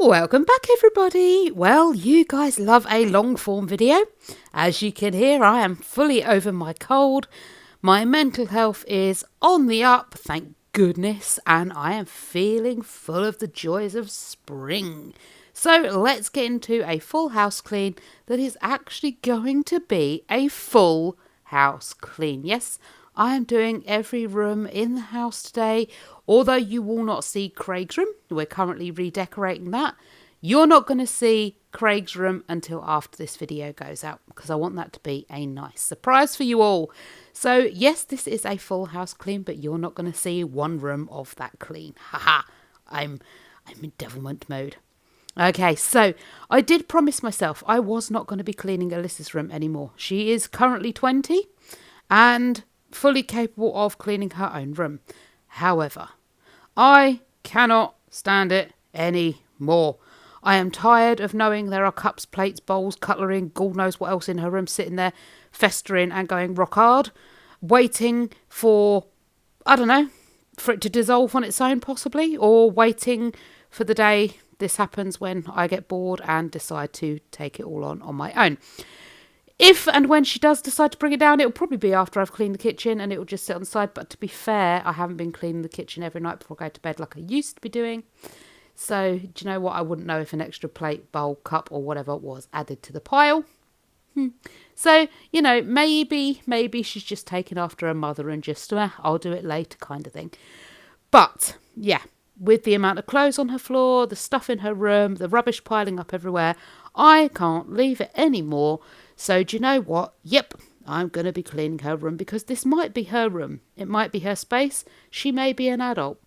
Welcome back, everybody. Well, you guys love a long form video. As you can hear, I am fully over my cold. My mental health is on the up, thank goodness, and I am feeling full of the joys of spring. So let's get into a full house clean that is actually going to be a full house clean. Yes, I am doing every room in the house today. Although you will not see Craig's room, we're currently redecorating that. You're not going to see Craig's room until after this video goes out, because I want that to be a nice surprise for you all. So yes, this is a full house clean, but you're not going to see one room of that clean. Haha, I'm in devilment mode. Okay, so I did promise myself I was not going to be cleaning Alyssa's room anymore. She is currently 20 and fully capable of cleaning her own room. However, I cannot stand it anymore. I am tired of knowing there are cups, plates, bowls, cutlery, and God knows what else in her room sitting there, festering and going rock hard, waiting for, I don't know, for it to dissolve on its own possibly, or waiting for the day this happens when I get bored and decide to take it all on my own. If and when she does decide to bring it down, it'll probably be after I've cleaned the kitchen and it will just sit on the side. But to be fair, I haven't been cleaning the kitchen every night before I go to bed like I used to be doing. So, do you know what? I wouldn't know if an extra plate, bowl, cup or whatever was added to the pile. So, maybe she's just taken after her mother and just, I'll do it later kind of thing. But, yeah, with the amount of clothes on her floor, the stuff in her room, the rubbish piling up everywhere, I can't leave it anymore. So do you know what? Yep, I'm going to be cleaning her room because this might be her room. It might be her space. She may be an adult.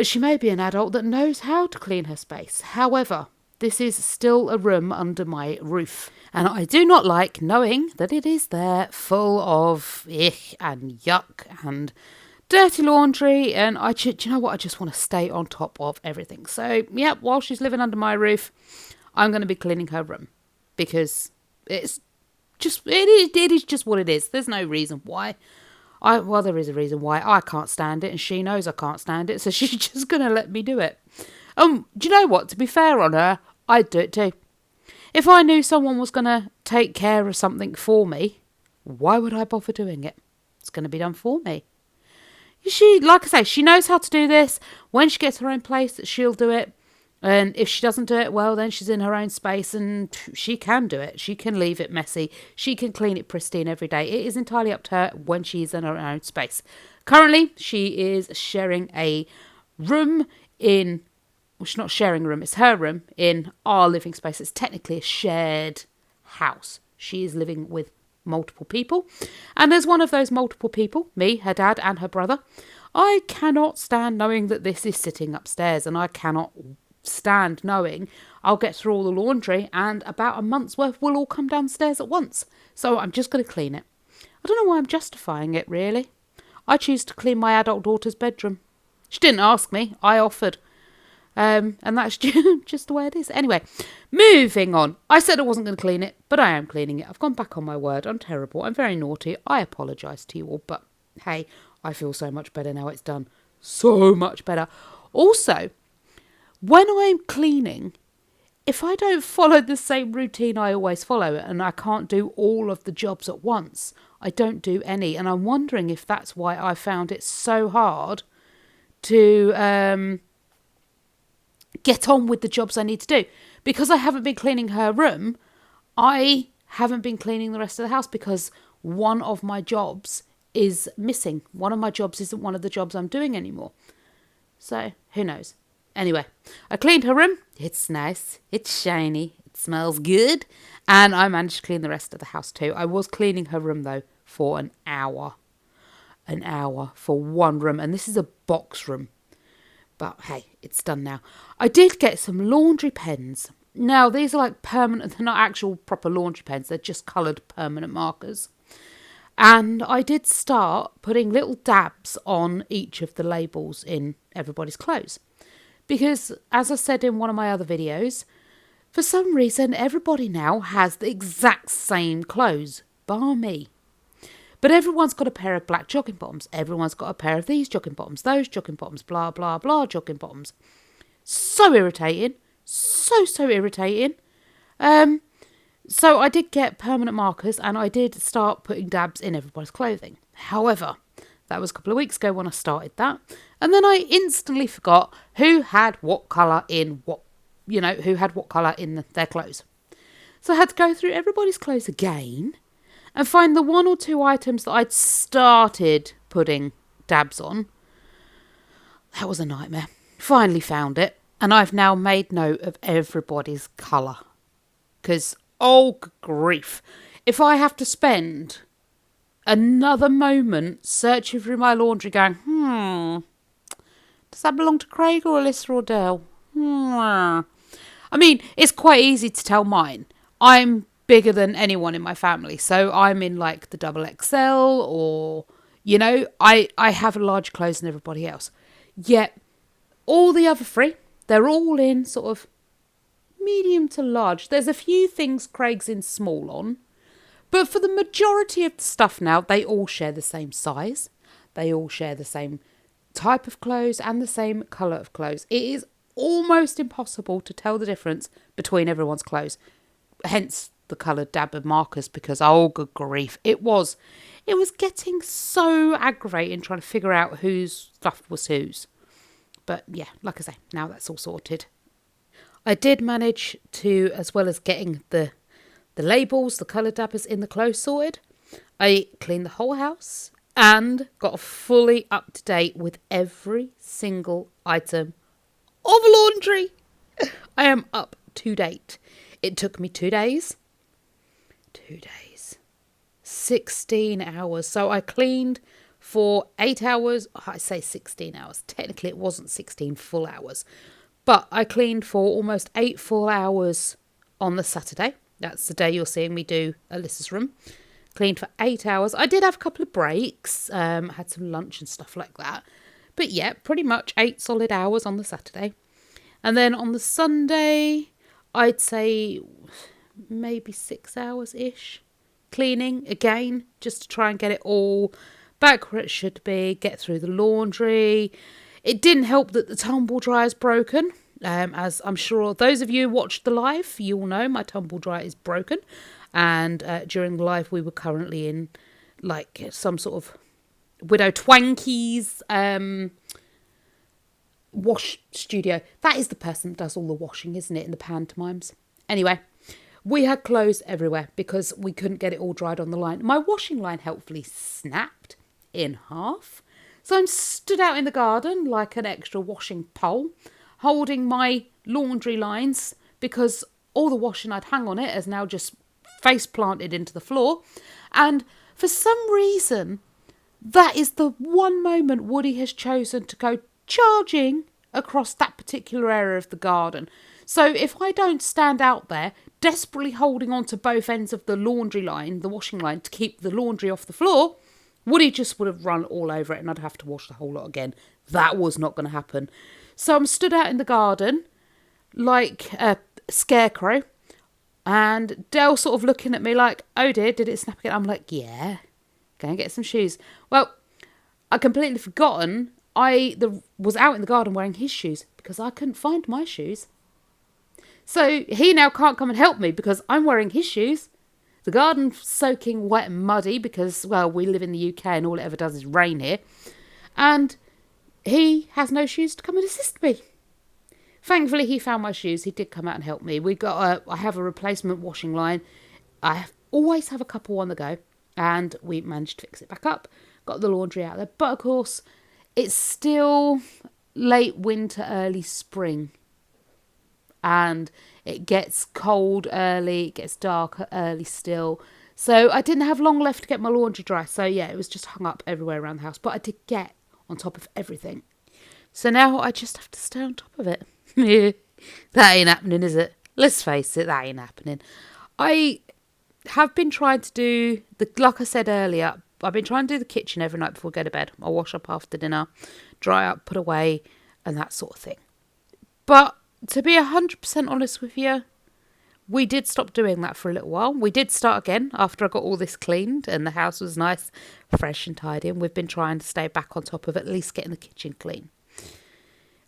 She may be an adult that knows how to clean her space. However, this is still a room under my roof. And I do not like knowing that it is there full of ick and yuck and dirty laundry. And do you know what? I just want to stay on top of everything. So, yeah, while she's living under my roof, I'm going to be cleaning her room because it is just what it is. There's no reason why. There is a reason why. I can't stand it and she knows I can't stand it, so she's just going to let me do it. Do you know what? To be fair on her, I'd do it too. If I knew someone was going to take care of something for me, why would I bother doing it? It's going to be done for me. Like I say, she knows how to do this. When she gets her own place, she'll do it. And if she doesn't do it, well, then she's in her own space and she can do it. She can leave it messy. She can clean it pristine every day. It is entirely up to her when she's in her own space. Currently, she is sharing a room she's not sharing a room, it's her room in our living space. It's technically a shared house. She is living with multiple people. And as one of those multiple people, me, her dad and her brother, I cannot stand knowing that this is sitting upstairs, and I cannot stand knowing I'll get through all the laundry and about a month's worth will all come downstairs at once. So I'm just going to clean it. I don't know why I'm justifying it, really. I choose to clean my adult daughter's bedroom. She didn't ask me, I offered. And that's just the way it is. Anyway, moving on. I said I wasn't going to clean it, but I am cleaning it. I've gone back on my word. I'm terrible. I'm very naughty. I apologise to you all, but hey, I feel so much better now it's done. So much better. Also, when I'm cleaning, if I don't follow the same routine I always follow and I can't do all of the jobs at once, I don't do any. And I'm wondering if that's why I found it so hard to get on with the jobs I need to do. Because I haven't been cleaning her room, I haven't been cleaning the rest of the house because one of my jobs is missing. One of my jobs isn't one of the jobs I'm doing anymore. So, who knows? Anyway, I cleaned her room. It's nice. It's shiny. It smells good. And I managed to clean the rest of the house too. I was cleaning her room though for an hour. An hour for one room. And this is a box room. But hey, it's done now. I did get some laundry pens. Now, these are like permanent. They're not actual proper laundry pens. They're just coloured permanent markers. And I did start putting little dabs on each of the labels in everybody's clothes. Because, as I said in one of my other videos, for some reason, everybody now has the exact same clothes, bar me. But everyone's got a pair of black jogging bottoms. Everyone's got a pair of these jogging bottoms, those jogging bottoms, blah, blah, blah jogging bottoms. So irritating, So irritating. So I did get permanent markers and I did start putting dabs in everybody's clothing. However, that was a couple of weeks ago when I started that. And then I instantly forgot who had what colour in their clothes. So I had to go through everybody's clothes again and find the one or two items that I'd started putting dabs on. That was a nightmare. Finally found it. And I've now made note of everybody's colour. Because, oh, good grief. If I have to spend another moment searching through my laundry going, does that belong to Craig or Alyssa or Dale? I mean, it's quite easy to tell mine. I'm bigger than anyone in my family. So I'm in like the double XL or, I have larger clothes than everybody else. Yet all the other three, they're all in sort of medium to large. There's a few things Craig's in small on. But for the majority of the stuff now, they all share the same size. They all share the same type of clothes and the same colour of clothes. It is almost impossible to tell the difference between everyone's clothes. Hence the coloured dab of markers, because, oh, good grief. It was getting so aggravating trying to figure out whose stuff was whose. But yeah, like I say, now that's all sorted. I did manage to, as well as getting the labels, the colour dabbers in the clothes sorted, I cleaned the whole house and got fully up to date with every single item of laundry. I am up to date. It took me 2 days. 2 days. 16 hours. So I cleaned for 8 hours. I say 16 hours. Technically, it wasn't 16 full hours. But I cleaned for almost 8 full hours on the Saturday. That's the day you're seeing me do Alyssa's room. Cleaned for 8 hours. I did have a couple of breaks. Had some lunch and stuff like that. But yeah, pretty much 8 solid hours on the Saturday. And then on the Sunday, I'd say maybe 6 hours-ish. Cleaning again, just to try and get it all back where it should be. Get through the laundry. It didn't help that the tumble dryer's broken. As I'm sure those of you who watched the live, you all know my tumble dryer is broken. And during the live, we were currently in like some sort of Widow Twanky's wash studio. That is the person that does all the washing, isn't it, in the pantomimes? Anyway, we had clothes everywhere because we couldn't get it all dried on the line. My washing line helpfully snapped in half. So I'm stood out in the garden like an extra washing pole, holding my laundry lines because all the washing I'd hung on it has now just face planted into the floor. And for some reason, that is the one moment Woody has chosen to go charging across that particular area of the garden. So if I don't stand out there, desperately holding on to both ends of the laundry line, the washing line, to keep the laundry off the floor, Woody just would have run all over it and I'd have to wash the whole lot again. That was not going to happen. So I'm stood out in the garden like a scarecrow and Dell sort of looking at me like, oh dear, did it snap again? I'm like, yeah, go and get some shoes. Well, I completely forgotten I was out in the garden wearing his shoes because I couldn't find my shoes. So he now can't come and help me because I'm wearing his shoes. The garden's soaking wet and muddy because, well, we live in the UK and all it ever does is rain here. And he has no shoes to come and assist me. Thankfully, he found my shoes. He did come out and help me. I have a replacement washing line. Always have a couple on the go. And we managed to fix it back up. Got the laundry out there. But, of course, it's still late winter, early spring. And it gets cold early, it gets darker early still. So I didn't have long left to get my laundry dry. So yeah, it was just hung up everywhere around the house. But I did get on top of everything. So now I just have to stay on top of it. That ain't happening, is it? Let's face it, that ain't happening. I have been trying to do, like I said earlier, I've been trying to do the kitchen every night before I go to bed. I'll wash up after dinner, dry up, put away, and that sort of thing. But to be 100% honest with you, we did stop doing that for a little while. We did start again after I got all this cleaned and the house was nice, fresh and tidy. And we've been trying to stay back on top of at least getting the kitchen clean.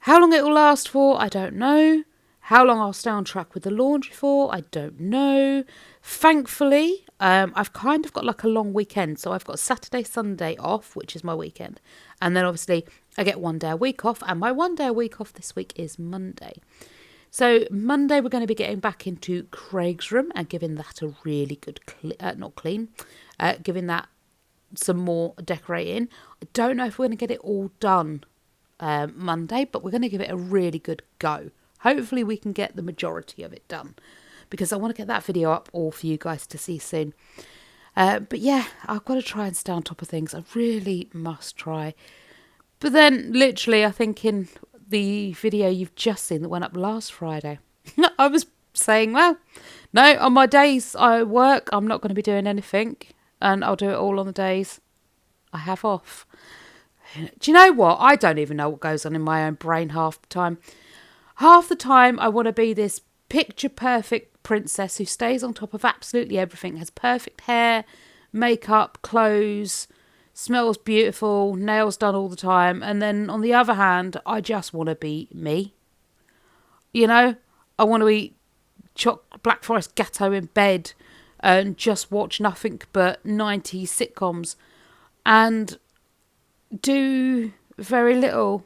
How long it will last for, I don't know. How long I'll stay on track with the laundry for, I don't know. Thankfully, I've kind of got like a long weekend. So I've got Saturday, Sunday off, which is my weekend. And then obviously I get 1 day a week off. And my 1 day a week off this week is Monday. So Monday we're going to be getting back into Craig's room and giving that a really good, giving that some more decorating. I don't know if we're going to get it all done Monday, but we're going to give it a really good go. Hopefully we can get the majority of it done, because I want to get that video up all for you guys to see soon. But yeah, I've got to try and stay on top of things. I really must try. But then literally, I think in the video you've just seen that went up last Friday, I was saying, well, no, on my days I work, I'm not going to be doing anything, and I'll do it all on the days I have off. Do you know what? I don't even know what goes on in my own brain half the time. Half the time I want to be this picture perfect princess who stays on top of absolutely everything, has perfect hair, makeup, clothes, smells beautiful, nails done all the time. And then on the other hand, I just want to be me. You know, I want to eat Black Forest Gâteau in bed and just watch nothing but 90s sitcoms and do very little.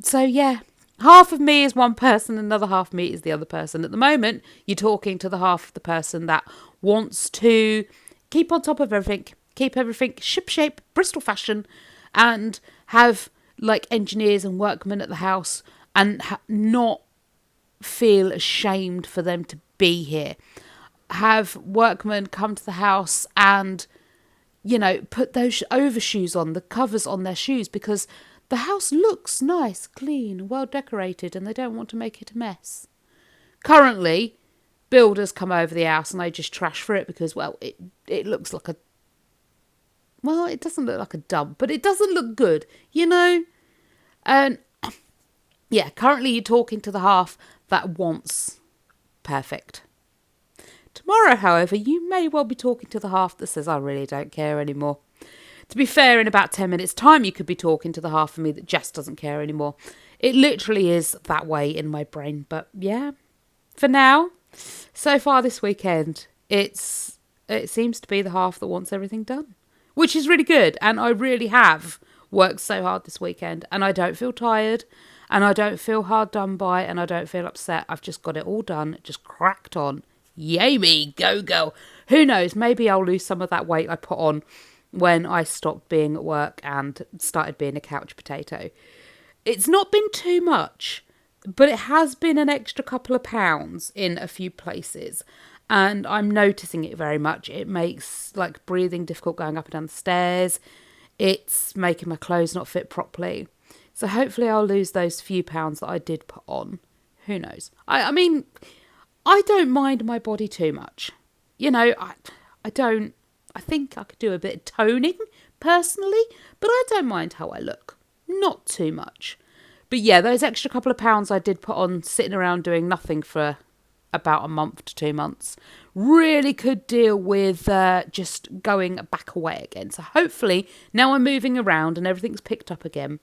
So yeah, half of me is one person, another half of me is the other person. At the moment, you're talking to the half of the person that wants to keep on top of everything, keep everything shipshape, Bristol fashion, and have like engineers and workmen at the house and not feel ashamed for them to be here. Have workmen come to the house and, you know, put those overshoes on, the covers on their shoes, because the house looks nice, clean, well decorated, and they don't want to make it a mess. Currently, builders come over the house and they just trash for it because, well, it looks like a... Well, it doesn't look like a dump, but it doesn't look good, you know? And yeah, currently you're talking to the half that wants perfect. Tomorrow, however, you may well be talking to the half that says, I really don't care anymore. To be fair, in about 10 minutes' time, you could be talking to the half of me that just doesn't care anymore. It literally is that way in my brain. But yeah, for now, so far this weekend, it seems to be the half that wants everything done, which is really good. And I really have worked so hard this weekend, and I don't feel tired, and I don't feel hard done by, and I don't feel upset. I've just got it all done, just cracked on. Yay me, go girl. Who knows, maybe I'll lose some of that weight I put on when I stopped being at work and started being a couch potato. It's not been too much, but it has been an extra couple of pounds in a few places, and I'm noticing it very much. It makes like breathing difficult going up and down the stairs. It's making my clothes not fit properly. So hopefully I'll lose those few pounds that I did put on. Who knows? I mean, I don't mind my body too much. You know, I don't... I think I could do a bit of toning, personally, but I don't mind how I look. Not too much. But yeah, those extra couple of pounds I did put on sitting around doing nothing for about a month to 2 months really could deal with just going back away again. So hopefully, now I'm moving around and everything's picked up again,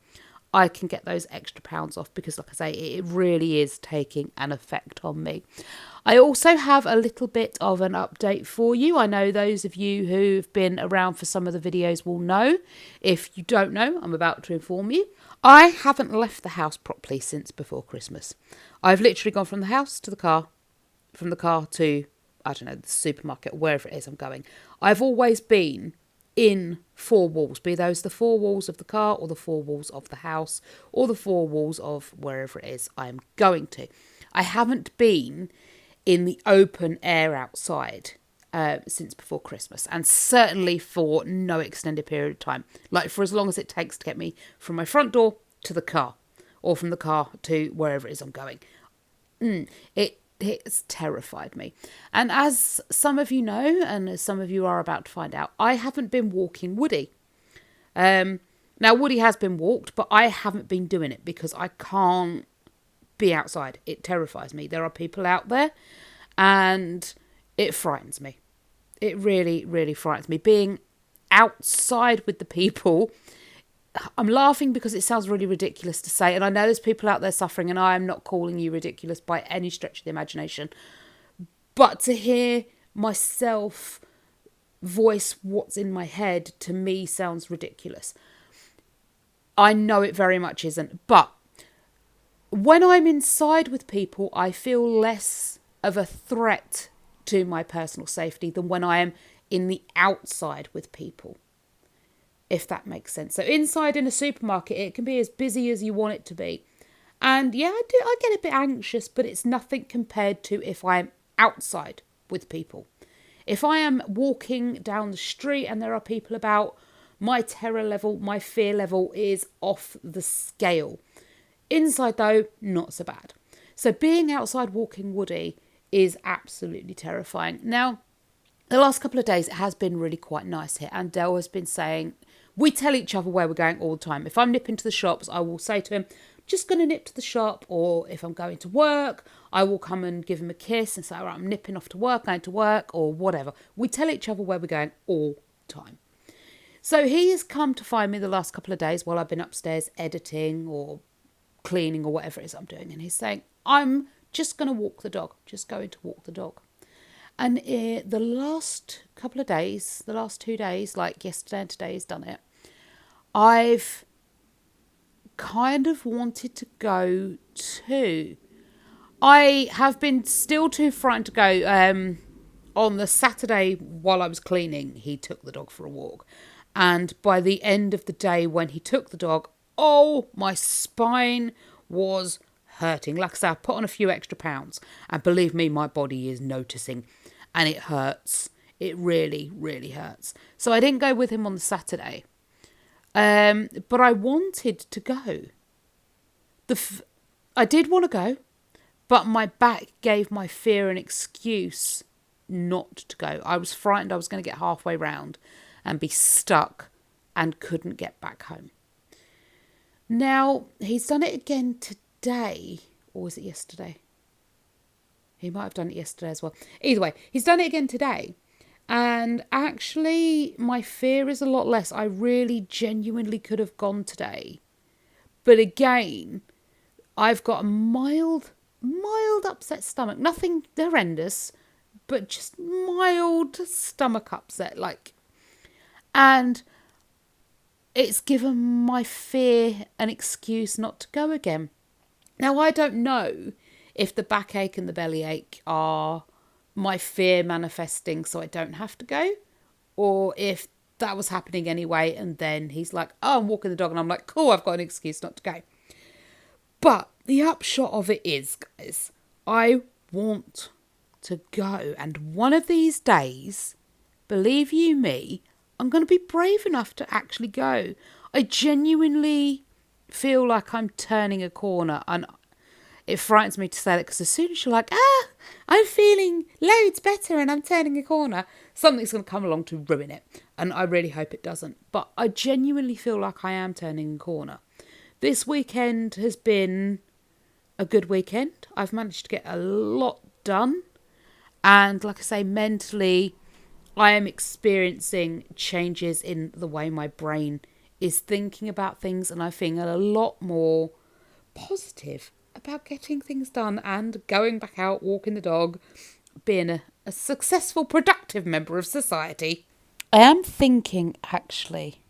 I can get those extra pounds off, because like I say, it really is taking an effect on me. I also have a little bit of an update for you. I know those of you who've been around for some of the videos will know. If you don't know, I'm about to inform you. I haven't left the house properly since before Christmas. I've literally gone from the house to the car, from the car to, I don't know, the supermarket, wherever it is I'm going. I've always been in 4 walls, be those the 4 walls of the car or the 4 walls of the house or the 4 walls of wherever it is I'm going to. I haven't been in the open air outside since before Christmas, and certainly for no extended period of time, like for as long as it takes to get me from my front door to the car or from the car to wherever it is I'm going. It's terrified me. And as some of you know, and as some of you are about to find out, I haven't been walking Woody. Now, Woody has been walked, but I haven't been doing it because I can't be outside. It terrifies me. There are people out there and it frightens me. It really, really frightens me. Being outside with the people I'm laughing because it sounds really ridiculous to say, and I know there's people out there suffering, and I am not calling you ridiculous by any stretch of the imagination. But to hear myself voice what's in my head, to me sounds ridiculous. I know it very much isn't. But when I'm inside with people, I feel less of a threat to my personal safety than when I am in the outside with people, if that makes sense. So inside in a supermarket, it can be as busy as you want it to be. And yeah, I get a bit anxious, but it's nothing compared to if I'm outside with people. If I am walking down the street and there are people about, my terror level, my fear level is off the scale. Inside though, not so bad. So being outside walking Woody is absolutely terrifying. Now, the last couple of days, it has been really quite nice here. And Dell has been saying, we tell each other where we're going all the time. If I'm nipping to the shops, I will say to him, just going to nip to the shop. Or if I'm going to work, I will come and give him a kiss and say, all right, I'm nipping off to work, going to work, or whatever. We tell each other where we're going all the time. So he has come to find me the last couple of days while I've been upstairs editing or cleaning or whatever it is I'm doing. And he's saying, I'm just going to walk the dog, just going to walk the dog. And the last couple of days, the last 2 days, like yesterday and today he's done it, I've kind of wanted to go too. I have been still too frightened to go. On the Saturday while I was cleaning, he took the dog for a walk. And by the end of the day when he took the dog, oh, my spine was hurting. Like I said, I put on a few extra pounds. And believe me, my body is noticing. And it hurts. It really, really hurts. So I didn't go with him on the Saturday. But I wanted to go. I did want to go. But my back gave my fear an excuse not to go. I was frightened I was going to get halfway round and be stuck and couldn't get back home. Now, he's done it again today. Or was it yesterday? He might have done it yesterday as well. Either way, he's done it again today. And actually, my fear is a lot less. I really genuinely could have gone today. But again, I've got a mild upset stomach. Nothing horrendous, but just mild stomach upset. And it's given my fear an excuse not to go again. Now, I don't know if the backache and the bellyache are my fear manifesting so I don't have to go, or if that was happening anyway and then he's like, oh, I'm walking the dog, and I'm like, cool, I've got an excuse not to go. But the upshot of it is, guys, I want to go, and one of these days, believe you me, I'm going to be brave enough to actually go. I genuinely feel like I'm turning a corner, and it frightens me to say that because as soon as you're like, I'm feeling loads better and I'm turning a corner, something's going to come along to ruin it. And I really hope it doesn't. But I genuinely feel like I am turning a corner. This weekend has been a good weekend. I've managed to get a lot done. And like I say, mentally, I am experiencing changes in the way my brain is thinking about things. And I feel a lot more positive about getting things done and going back out, walking the dog, being a successful, productive member of society. I am thinking, actually,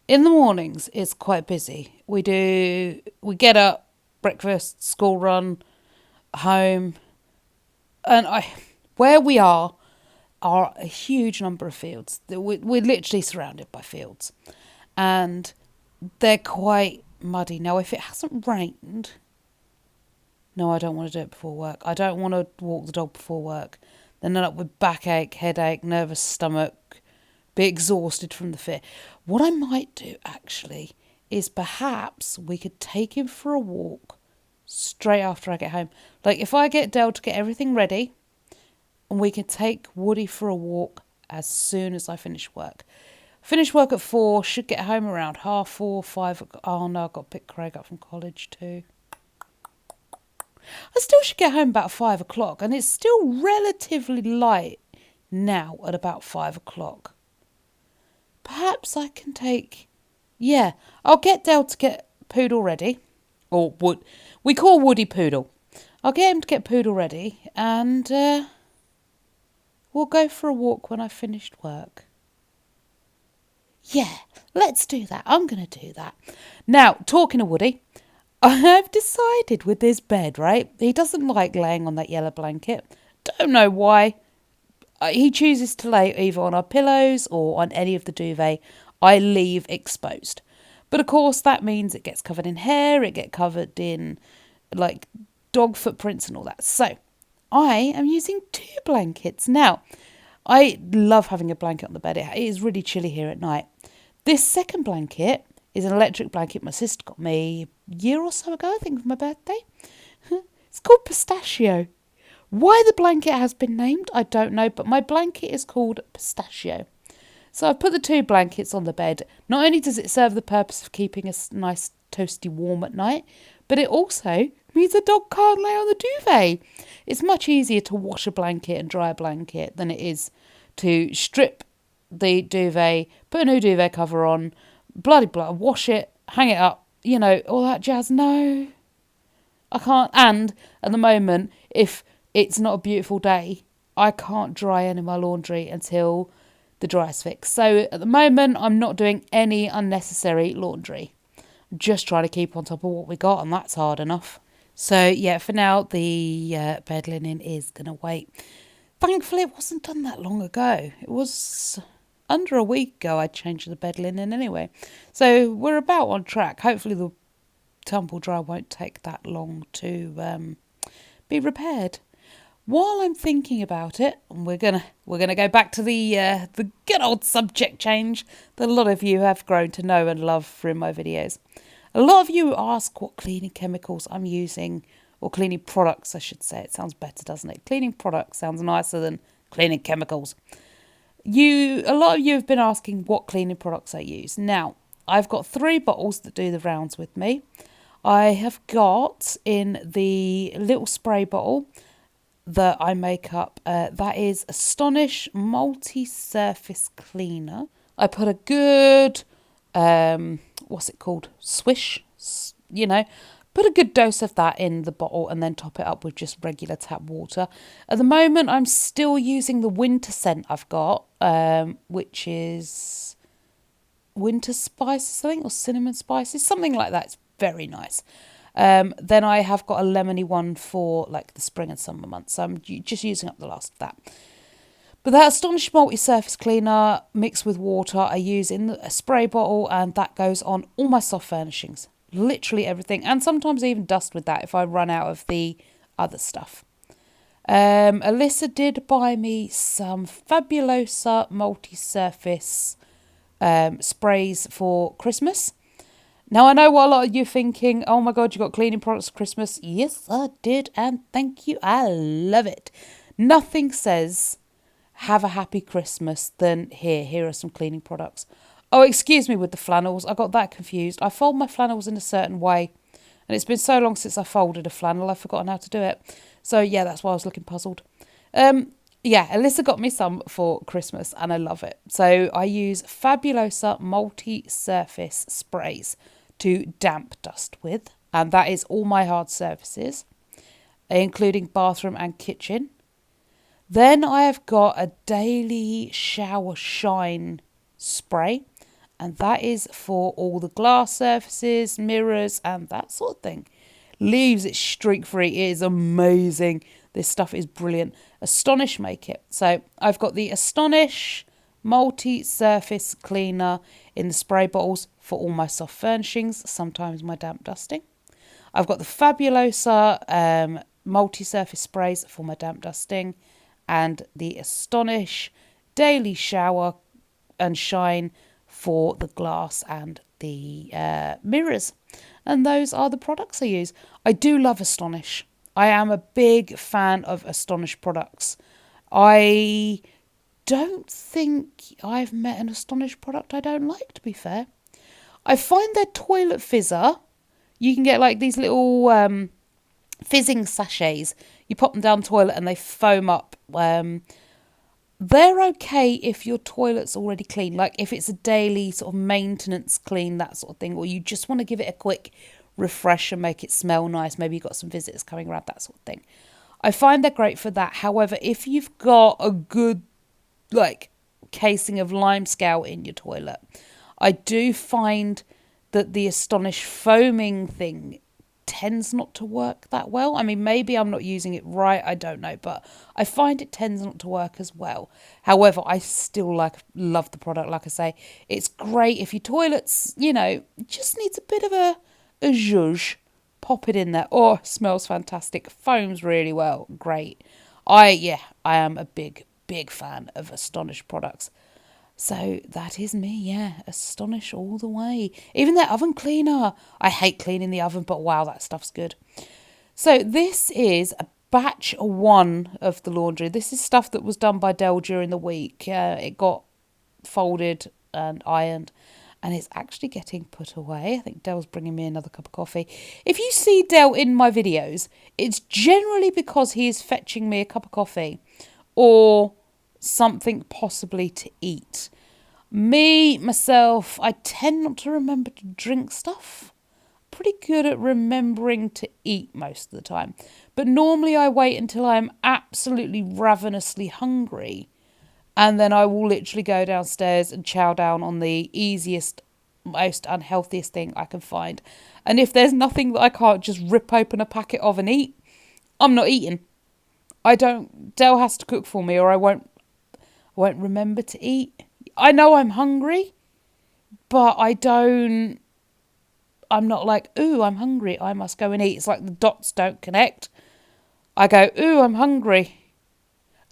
in the mornings it's quite busy. We get up, breakfast, school run, home, and where we are a huge number of fields. We're literally surrounded by fields, and they're quite muddy. Now, if it hasn't rained, no, I don't want to do it before work. I don't want to walk the dog before work. Then end up with backache, headache, nervous stomach, be exhausted from the fear. What I might do, actually, is perhaps we could take him for a walk straight after I get home. Like, if I get Dell to get everything ready, and we can take Woody for a walk as soon as I finish work. Finish work at 4, should get home around 4:30, 5. Oh no, I've got to pick Craig up from college too. I still should get home about 5 o'clock, and it's still relatively light now at about 5 o'clock. Perhaps I can take Yeah, I'll get Dale to get Poodle ready. Or Wood. We call Woody Poodle. I'll get him to get Poodle ready and we'll go for a walk when I've finished work. Yeah, let's do that. I'm going to do that. Now, talking of Woody, I've decided with this bed, right? He doesn't like laying on that yellow blanket. Don't know why. He chooses to lay either on our pillows or on any of the duvet I leave exposed. But of course, that means it gets covered in hair, it gets covered in like dog footprints and all that. So I am using 2 blankets. Now, I love having a blanket on the bed. It is really chilly here at night. This second blanket is an electric blanket my sister got me a year or so ago, I think, for my birthday. It's called Pistachio. Why the blanket has been named, I don't know, but my blanket is called Pistachio. So I've put the 2 blankets on the bed. Not only does it serve the purpose of keeping us nice toasty warm at night, but it also means a dog can't lay on the duvet. It's much easier to wash a blanket and dry a blanket than it is to strip the duvet, put a new duvet cover on, bloody blah, wash it, hang it up, all that jazz. No, I can't. And at the moment, if it's not a beautiful day, I can't dry any of my laundry until the dryer's fixed. So at the moment, I'm not doing any unnecessary laundry. I'm just trying to keep on top of what we got, and that's hard enough. So yeah, for now, the bed linen is going to wait. Thankfully, it wasn't done that long ago. It was under a week ago I changed the bed linen anyway. So we're about on track. Hopefully the tumble dryer won't take that long to be repaired. While I'm thinking about it, we're gonna go back to the good old subject change that a lot of you have grown to know and love through my videos. A lot of you ask what cleaning chemicals I'm using, or cleaning products, I should say. It sounds better, doesn't it? Cleaning products sounds nicer than cleaning chemicals. A lot of you have been asking what cleaning products I use. Now, I've got 3 bottles that do the rounds with me. I have got in the little spray bottle that I make up, that is Astonish multi-surface cleaner. I put a good, what's it called? Swish, put a good dose of that in the bottle and then top it up with just regular tap water. At the moment, I'm still using the winter scent I've got, which is winter spices, I think, or cinnamon spices, something like that. It's very nice. Then I have got a lemony one for like the spring and summer months. So I'm just using up the last of that. But that Astonish multi-surface cleaner mixed with water I use in a spray bottle, and that goes on all my soft furnishings. Literally everything, and sometimes even dust with that if I run out of the other stuff. Alyssa did buy me some Fabulosa multi-surface sprays for Christmas. Now, I know what a lot of you are thinking, oh my God, you got cleaning products for Christmas. Yes, I did, and thank you. I love it. Nothing says have a happy Christmas than here are some cleaning products. Oh, excuse me with the flannels. I got that confused. I fold my flannels in a certain way, and it's been so long since I folded a flannel, I've forgotten how to do it. So yeah, that's why I was looking puzzled. Yeah, Alyssa got me some for Christmas, and I love it. So I use Fabulosa multi-surface sprays to damp dust with, and that is all my hard surfaces, including bathroom and kitchen. Then I have got a daily shower shine spray, and that is for all the glass surfaces, mirrors, and that sort of thing. Leaves it streak free. It is amazing. This stuff is brilliant. Astonish make it. So I've got the Astonish multi-surface cleaner in the spray bottles for all my soft furnishings, sometimes my damp dusting. I've got the Fabulosa multi-surface sprays for my damp dusting, and the Astonish daily shower and shine for the glass and the mirrors. And those are the products I use. I do love Astonish. I am a big fan of Astonish products. I don't think I've met an Astonish product I don't like, to be fair. I find their toilet fizzer, you can get like these little fizzing sachets. You pop them down the toilet and they foam up. They're okay if your toilet's already clean, like if it's a daily sort of maintenance clean, that sort of thing, or you just want to give it a quick refresh and make it smell nice. Maybe you've got some visitors coming around, that sort of thing. I find they're great for that. However, if you've got a good like casing of limescale in your toilet, I do find that the Astonish foaming thing tends not to work that well. I mean, maybe I'm not using it right, I don't know, but I find it tends not to work as well. However, I still love the product. Like I say, it's great if your toilet's, just needs a bit of a zhuzh. Pop it in there. Oh, smells fantastic. Foams really well. Great. I am a big fan of Astonish products. So that is me, yeah. Astonish all the way. Even their oven cleaner. I hate cleaning the oven, but wow, that stuff's good. So this is a batch one of the laundry. This is stuff that was done by Dell during the week. It got folded and ironed, and it's actually getting put away. I think Dell's bringing me another cup of coffee. If you see Dell in my videos, it's generally because he is fetching me a cup of coffee or something possibly to eat. Myself, I tend not to remember to drink stuff. Pretty good at remembering to eat most of the time. But normally I wait until I'm absolutely ravenously hungry, and then I will literally go downstairs and chow down on the easiest, most unhealthiest thing I can find. And if there's nothing that I can't just rip open a packet of and eat, I'm not eating. Dell has to cook for me, or I won't remember to eat. I know I'm hungry, but I'm not like, ooh, I'm hungry, I must go and eat. It's like the dots don't connect. I go, ooh, I'm hungry.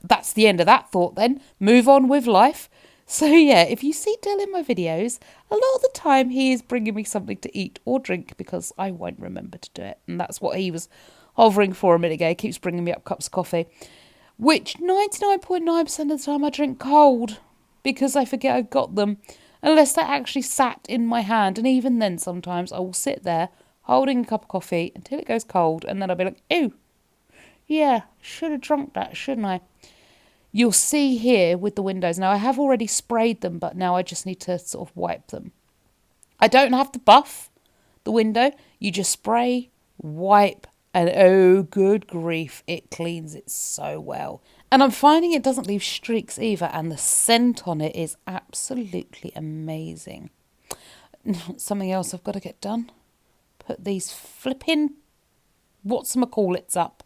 That's the end of that thought then. Move on with life. So yeah, if you see Dell in my videos, a lot of the time he is bringing me something to eat or drink because I won't remember to do it. And that's what he was hovering for a minute ago. He keeps bringing me up cups of coffee, which 99.9% of the time I drink cold because I forget I've got them, unless they're actually sat in my hand. And even then, sometimes I will sit there holding a cup of coffee until it goes cold, and then I'll be like, ooh, yeah, should have drunk that, shouldn't I? You'll see here with the windows. Now, I have already sprayed them, but now I just need to sort of wipe them. I don't have to buff the window. You just spray, wipe, and oh, good grief, it cleans it so well. And I'm finding it doesn't leave streaks either, and the scent on it is absolutely amazing. Something else I've got to get done. Put these flipping whatchamacallits up.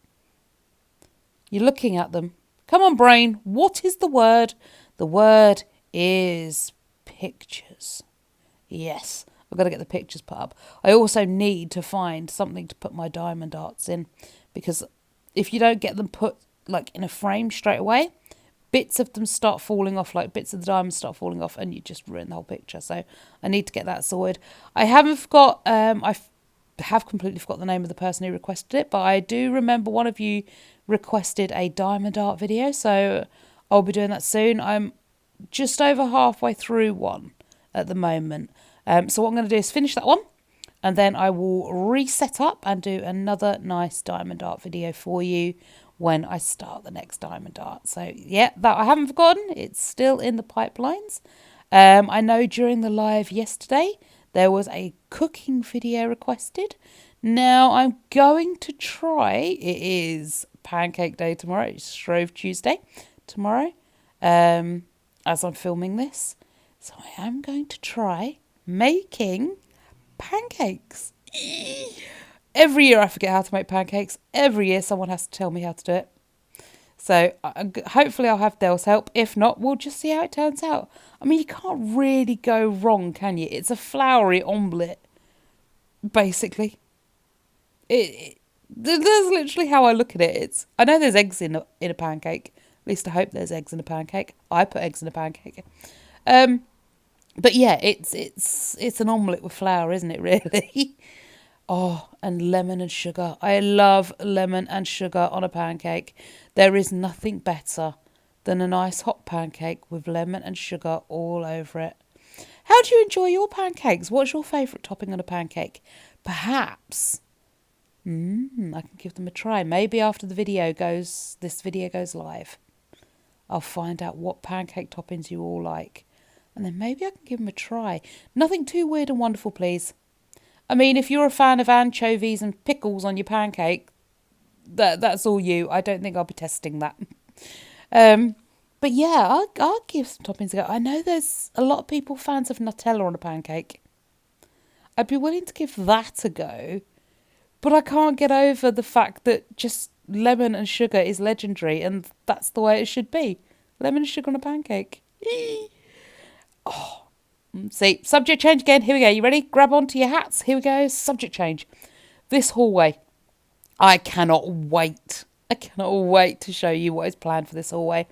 You're looking at them. Come on, brain. What is the word? The word is pictures. Yes, I've got to get the pictures put up. I also need to find something to put my diamond darts in, because if you don't get them put like in a frame straight away, bits of them start falling off, like bits of the diamonds start falling off, and you just ruin the whole picture. So I need to get that sorted. I have completely forgot the name of the person who requested it, but I do remember one of you requested a diamond art video, so I'll be doing that soon. I'm just over halfway through one at the moment. So what I'm going to do is finish that one, and then I will reset up and do another nice diamond art video for you when I start the next diamond art. So yeah, that I haven't forgotten. It's still in the pipelines. I know during the live yesterday there was a cooking video requested. Now I'm going to try. It is Pancake Day tomorrow. It's Shrove Tuesday tomorrow, as I'm filming this. So I am going to try making pancakes. Every year I forget how to make pancakes. Every year someone has to tell me how to do it. So hopefully I'll have Dell's help. If not, we'll just see how it turns out. I mean, you can't really go wrong, can you? It's a floury omelette, basically. That's literally how I look at it. I know there's eggs in a pancake. At least I hope there's eggs in a pancake. I put eggs in a pancake. But yeah, it's an omelette with flour, isn't it, really? Oh, and lemon and sugar. I love lemon and sugar on a pancake. There is nothing better than a nice hot pancake with lemon and sugar all over it. How do you enjoy your pancakes? What's your favourite topping on a pancake? Perhaps I can give them a try. Maybe after this video goes live. I'll find out what pancake toppings you all like. And then maybe I can give them a try. Nothing too weird and wonderful, please. I mean, if you're a fan of anchovies and pickles on your pancake, that's all you. I don't think I'll be testing that. But yeah, I'll give some toppings a go. I know there's a lot of people fans of Nutella on a pancake. I'd be willing to give that a go. But I can't get over the fact that just lemon and sugar is legendary, and that's the way it should be. Lemon and sugar on a pancake. Oh, see, subject change again. Here we go. You ready? Grab onto your hats. Here we go. Subject change. This hallway. I cannot wait. I cannot wait to show you what is planned for this hallway.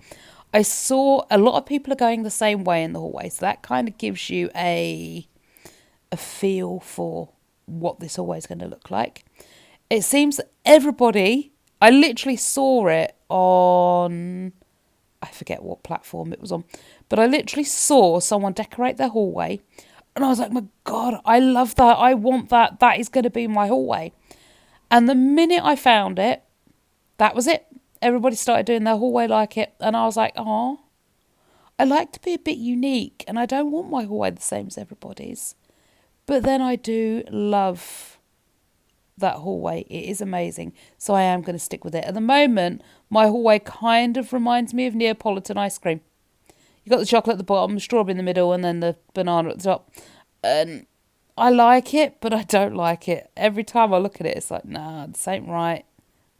I saw a lot of people are going the same way in the hallway, so that kind of gives you a feel for what this hallway is going to look like. It seems that everybody, I literally saw it on, I forget what platform it was on, but I literally saw someone decorate their hallway, and I was like, my God, I love that. I want that. That is going to be my hallway. And the minute I found it, that was it. Everybody started doing their hallway like it, and I was like, oh, I like to be a bit unique, and I don't want my hallway the same as everybody's. But then I do love that hallway. It is amazing. So I am going to stick with it. At the moment, my hallway kind of reminds me of Neapolitan ice cream. You've got the chocolate at the bottom, the strawberry in the middle, and then the banana at the top. And I like it, but I don't like it. Every time I look at it, it's like, nah, this ain't right.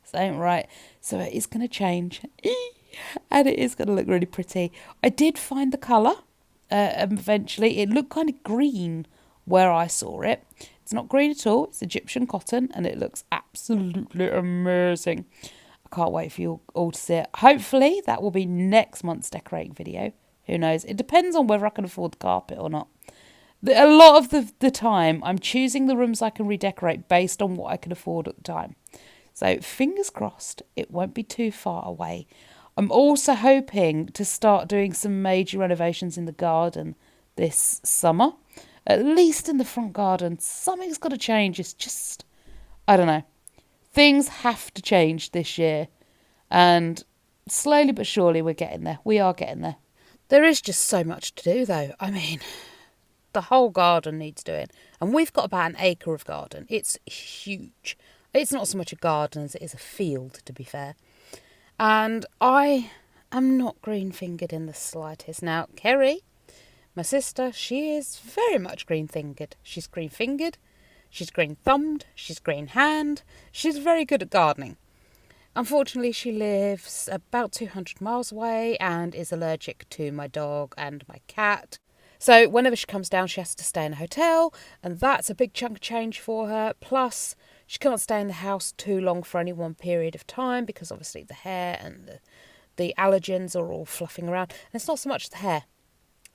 This ain't right. So it is going to change. And it is going to look really pretty. I did find the colour eventually. It looked kind of green where I saw it. It's not green at all. It's Egyptian cotton, and it looks absolutely amazing. I can't wait for you all to see it. Hopefully that will be next month's decorating video. Who knows? It depends on whether I can afford the carpet or not. A lot of the time, I'm choosing the rooms I can redecorate based on what I can afford at the time. So fingers crossed, it won't be too far away. I'm also hoping to start doing some major renovations in the garden this summer. At least in the front garden. Something's got to change. It's just, I don't know. Things have to change this year. And slowly but surely we're getting there. We are getting there. There is just so much to do though. I mean, the whole garden needs doing. And we've got about an acre of garden. It's huge. It's not so much a garden as it is a field, to be fair. And I am not green-fingered in the slightest. Now, Kerry, my sister, she is very much green-fingered. She's green-fingered, she's green-thumbed, she's green-hand. She's very good at gardening. Unfortunately, she lives about 200 miles away and is allergic to my dog and my cat. So whenever she comes down, she has to stay in a hotel, and that's a big chunk of change for her. Plus, she can't stay in the house too long for any one period of time because obviously the hair and the allergens are all fluffing around. And it's not so much the hair.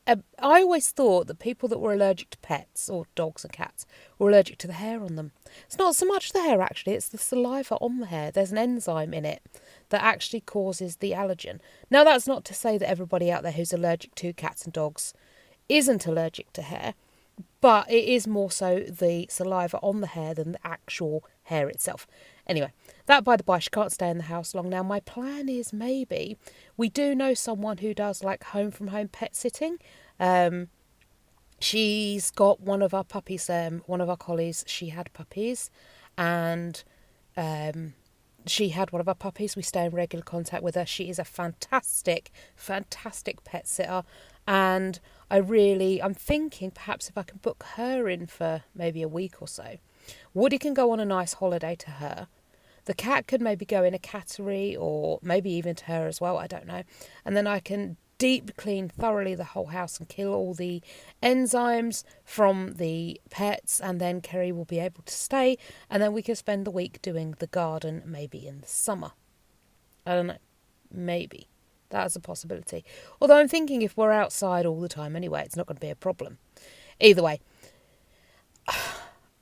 I always thought that people that were allergic to pets, or dogs and cats, were allergic to the hair on them. It's not so much the hair, actually. It's the saliva on the hair. There's an enzyme in it that actually causes the allergen. Now, that's not to say that everybody out there who's allergic to cats and dogs isn't allergic to hair, but it is more so the saliva on the hair than the actual hair itself. Anyway, that by the by, she can't stay in the house long. Now, my plan is maybe we do know someone who does like home from home pet sitting. She's got one of our puppies, one of our collies, she had puppies, and she had one of our puppies. We stay in regular contact with her. She is a fantastic, fantastic pet sitter. And I'm thinking perhaps if I can book her in for maybe a week or so. Woody can go on a nice holiday to her. The cat could maybe go in a cattery or maybe even to her as well, I don't know. And then I can deep clean thoroughly the whole house and kill all the enzymes from the pets, and then Kerry will be able to stay, and then we can spend the week doing the garden maybe in the summer. I don't know. Maybe. That's a possibility. Although I'm thinking if we're outside all the time anyway, it's not going to be a problem. Either way,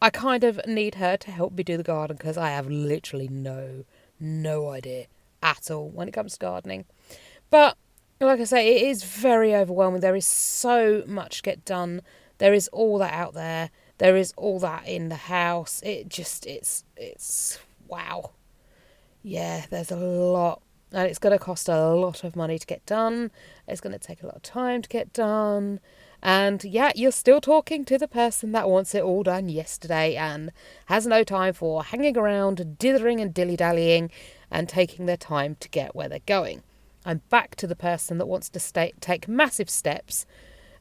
I kind of need her to help me do the garden because I have literally no idea at all when it comes to gardening. But like I say, it is very overwhelming. There is so much to get done. There is all that out there. There is all that in the house. It's wow. Yeah, there's a lot And it's going to cost a lot of money to get done. It's going to take a lot of time to get done. And yeah, you're still talking to the person that wants it all done yesterday and has no time for hanging around, dithering and dilly-dallying and taking their time to get where they're going. I'm back to the person that wants to take massive steps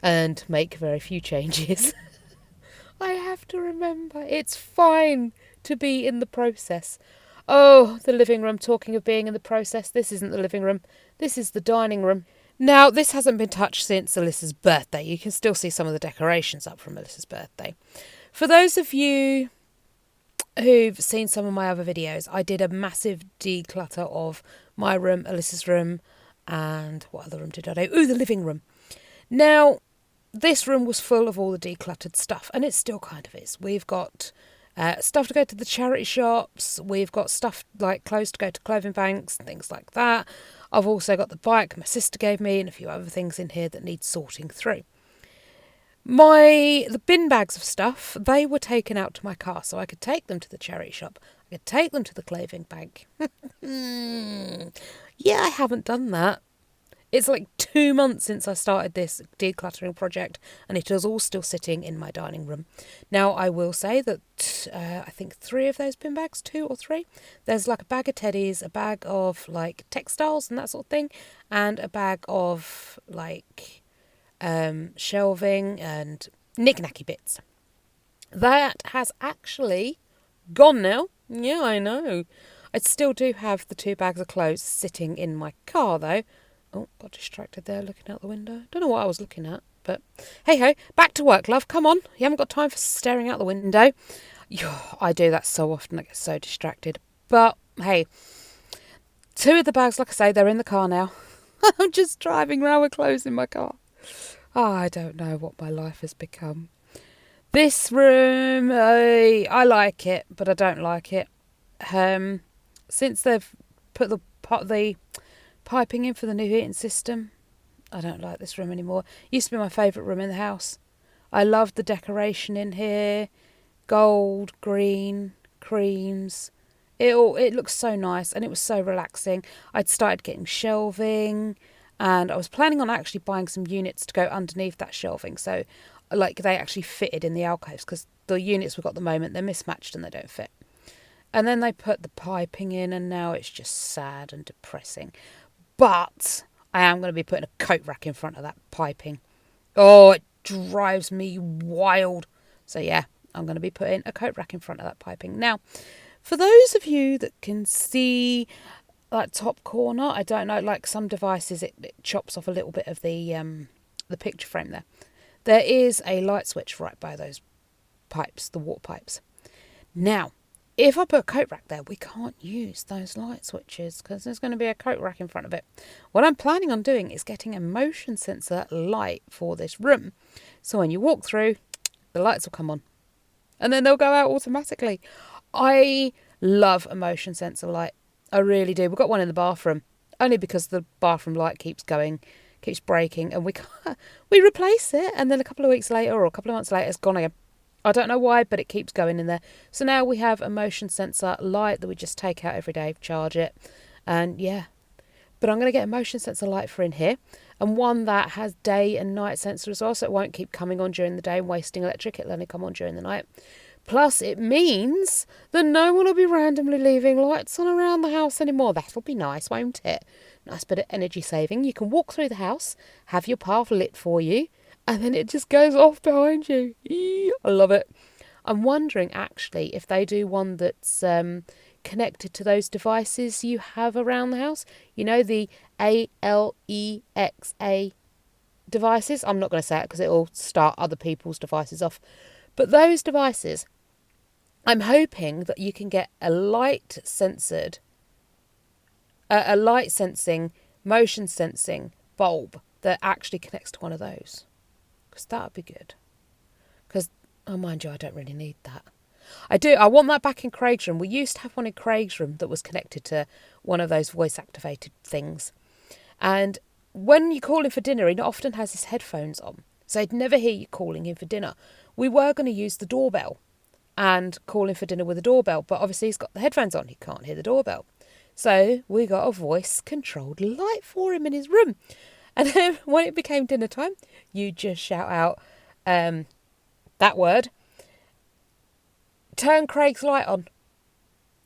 and make very few changes. I have to remember, it's fine to be in the process. Oh, the living room, talking of being in the process. This isn't the living room. This is the dining room. Now, this hasn't been touched since Alyssa's birthday. You can still see some of the decorations up from Alyssa's birthday. For those of you who've seen some of my other videos, I did a massive declutter of my room, Alyssa's room, and what other room did I do? Ooh, the living room. Now, this room was full of all the decluttered stuff, and it still kind of is. We've got stuff to go to the charity shops. We've got stuff like clothes to go to clothing banks and things like that. I've also got the bike my sister gave me and a few other things in here that need sorting through. The bin bags of stuff, they were taken out to my car so I could take them to the charity shop. I could take them to the clothing bank. Yeah, I haven't done that. It's like 2 months since I started this decluttering project, and it is all still sitting in my dining room. Now, I will say that I think 3 of those bin bags, 2 or 3, there's like a bag of teddies, a bag of like textiles and that sort of thing, and a bag of like shelving and knick-knacky bits. That has actually gone now. Yeah, I know. I still do have the 2 bags of clothes sitting in my car, though. Oh, got distracted there looking out the window. Don't know what I was looking at, but hey-ho, back to work, love. Come on. You haven't got time for staring out the window. I do that so often. I get so distracted. But, hey, 2 of the bags, like I say, they're in the car now. I'm just driving around with clothes in my car. Oh, I don't know what my life has become. This room, I like it, but I don't like it. Since they've put the piping in for the new heating system, I don't like this room anymore. It used to be my favourite room in the house. I loved the decoration in here. Gold, green, creams. It looks so nice and it was so relaxing. I'd started getting shelving and I was planning on actually buying some units to go underneath that shelving. So like they actually fitted in the alcoves because the units we've got at the moment, they're mismatched and they don't fit. And then they put the piping in and now it's just sad and depressing. But I am going to be putting a coat rack in front of that piping. Oh, it drives me wild. So yeah, I'm going to be putting a coat rack in front of that piping. Now, for those of you that can see that top corner, I don't know, like some devices, it chops off a little bit of the picture frame there. There is a light switch right by those pipes, the water pipes. Now, if I put a coat rack there, we can't use those light switches because there's going to be a coat rack in front of it. What I'm planning on doing is getting a motion sensor light for this room. So when you walk through, the lights will come on and then they'll go out automatically. I love a motion sensor light. I really do. We've got one in the bathroom only because the bathroom light keeps breaking and we replace it and then a couple of weeks later or a couple of months later it's gone again. I don't know why, but it keeps going in there. So now we have a motion sensor light that we just take out every day, charge it. And yeah, but I'm going to get a motion sensor light for in here. And one that has day and night sensor as well. So it won't keep coming on during the day and wasting electric. It'll only come on during the night. Plus it means that no one will be randomly leaving lights on around the house anymore. That'll be nice, won't it? Nice bit of energy saving. You can walk through the house, have your path lit for you. And then it just goes off behind you. I love it. I'm wondering, actually, if they do one that's connected to those devices you have around the house. You know, the Alexa devices. I'm not going to say it because it'll start other people's devices off. But those devices, I'm hoping that you can get a light sensing, motion sensing bulb that actually connects to one of those. Because that would be good. Because, oh, mind you, I don't really need that. I want that back in Craig's room. We used to have one in Craig's room that was connected to one of those voice-activated things. And when you call him for dinner, he often has his headphones on. So he'd never hear you calling him for dinner. We were going to use the doorbell and call him for dinner with a doorbell. But obviously he's got the headphones on. He can't hear the doorbell. So we got a voice-controlled light for him in his room. And then when it became dinner time, you just shout out that word, turn Craig's light on.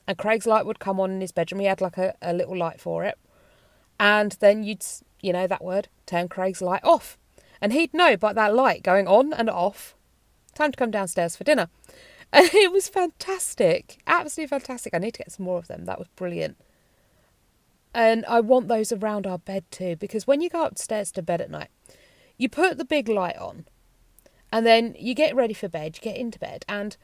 And Craig's light would come on in his bedroom. He had like a little light for it. And then you'd, that word, turn Craig's light off. And he'd know by that light going on and off, time to come downstairs for dinner. And it was fantastic. Absolutely fantastic. I need to get some more of them. That was brilliant. And I want those around our bed too, because when you go upstairs to bed at night, you put the big light on and then you get ready for bed, you get into bed, and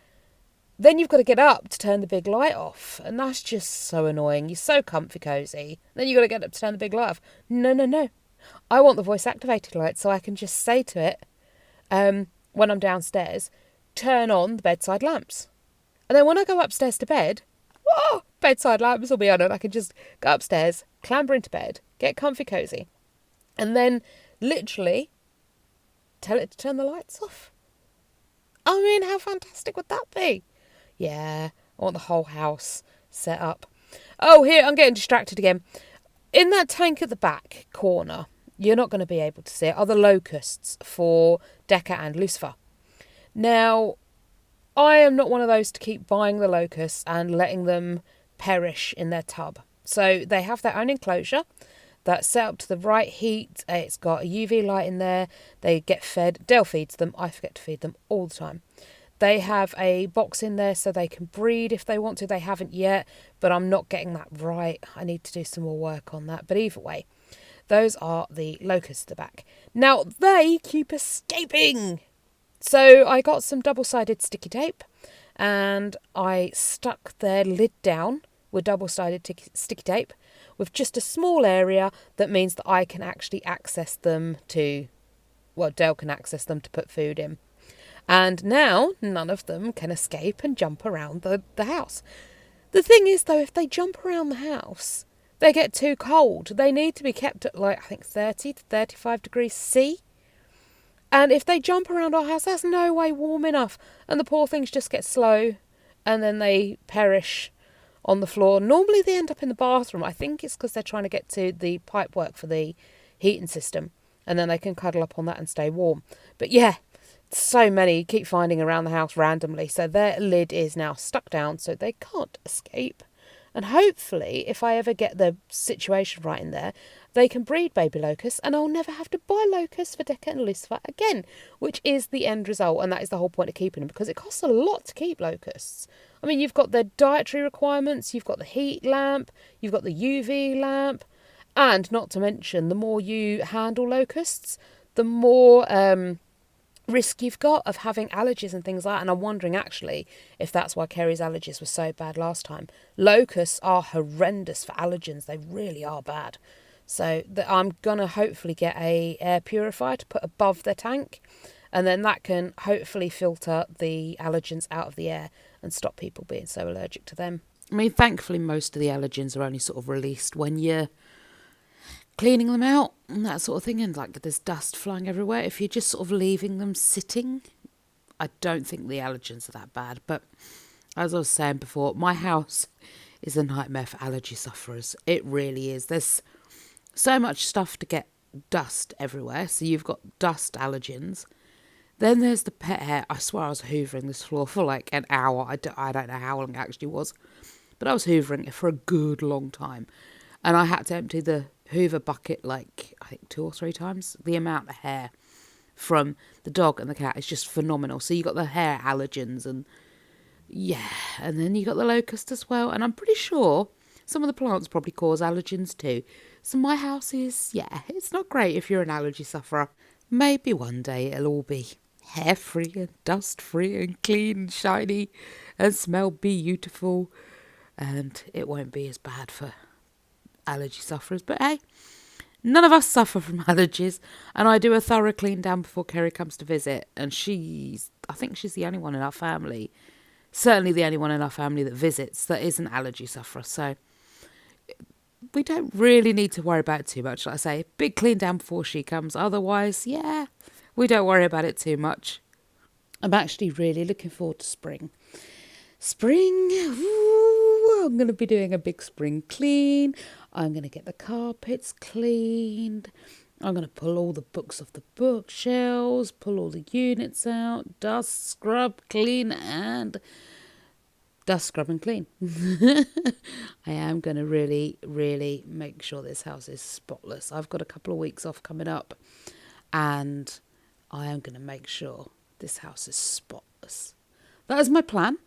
then you've got to get up to turn the big light off. And that's just so annoying. You're so comfy cozy. Then you've got to get up to turn the big light off. No. I want the voice activated light so I can just say to it, when I'm downstairs, turn on the bedside lamps. And then when I go upstairs to bed, bedside lamps will be on and I can just go upstairs, clamber into bed, get comfy cozy, and then literally tell it to turn the lights off. I mean, how fantastic would that be? Yeah, I want the whole house set up. Oh, here, I'm getting distracted again. In that tank at the back corner, you're not going to be able to see it, are the locusts for Decca and Lucifer. Now, I am not one of those to keep buying the locusts and letting them perish in their tub. So they have their own enclosure that's set up to the right heat. It's got a UV light in there. They get fed. Dale feeds them. I forget to feed them all the time. They have a box in there so they can breed if they want to. They haven't yet, but I'm not getting that right. I need to do some more work on that. But either way, those are the locusts at the back. Now, they keep escaping. So I got some double-sided sticky tape and I stuck their lid down with double-sided sticky tape with just a small area that means that I can actually access them Dale can access them to put food in. And now none of them can escape and jump around the house. The thing is, though, if they jump around the house, they get too cold. They need to be kept at, I think 30 to 35 degrees C. And if they jump around our house, that's no way warm enough. And the poor things just get slow and then they perish on the floor. Normally they end up in the bathroom. I think it's because they're trying to get to the pipe work for the heating system. And then they can cuddle up on that and stay warm. But yeah, so many you keep finding around the house randomly. So their lid is now stuck down so they can't escape. And hopefully, if I ever get the situation right in there, they can breed baby locusts and I'll never have to buy locusts for Decca and Lucifer again, which is the end result. And that is the whole point of keeping them, because it costs a lot to keep locusts. I mean, you've got their dietary requirements, you've got the heat lamp, you've got the UV lamp, and not to mention, the more you handle locusts, the more risk you've got of having allergies and things like that. And I'm wondering actually if that's why Kerry's allergies were so bad last time. Locusts are horrendous for allergens. They really are bad. So I'm going to hopefully get a air purifier to put above the tank, and then that can hopefully filter the allergens out of the air and stop people being so allergic to them. I mean, thankfully, most of the allergens are only sort of released when you're cleaning them out and that sort of thing, and there's dust flying everywhere. If you're just sort of leaving them sitting, I don't think the allergens are that bad. But as I was saying before, my house is a nightmare for allergy sufferers. It really is. There's so much stuff to get dust everywhere. So you've got dust allergens. Then there's the pet hair. I swear I was hoovering this floor for an hour. I don't know how long it actually was, but I was hoovering it for a good long time. And I had to empty the Hoover bucket I think 2 or 3 times. The amount of hair from the dog and the cat is just phenomenal. So you got the hair allergens and then you got the locust as well. And I'm pretty sure some of the plants probably cause allergens too. So my house is, it's not great if you're an allergy sufferer. Maybe one day it'll all be hair-free and dust-free and clean and shiny and smell beautiful. And it won't be as bad for allergy sufferers. But hey, none of us suffer from allergies. And I do a thorough clean down before Kerry comes to visit. And I think she's the only one in our family, certainly the only one in our family that visits that is an allergy sufferer. So we don't really need to worry about it too much. Like I say, big clean down before she comes. Otherwise, we don't worry about it too much. I'm actually really looking forward to spring. Spring, going to be doing a big spring clean. I'm going to get the carpets cleaned. I'm going to pull all the books off the bookshelves, pull all the units out, dust, scrub, clean, and dust, scrub and clean. I am going to really, really make sure this house is spotless. I've got a couple of weeks off coming up, and I am going to make sure this house is spotless. That is my plan.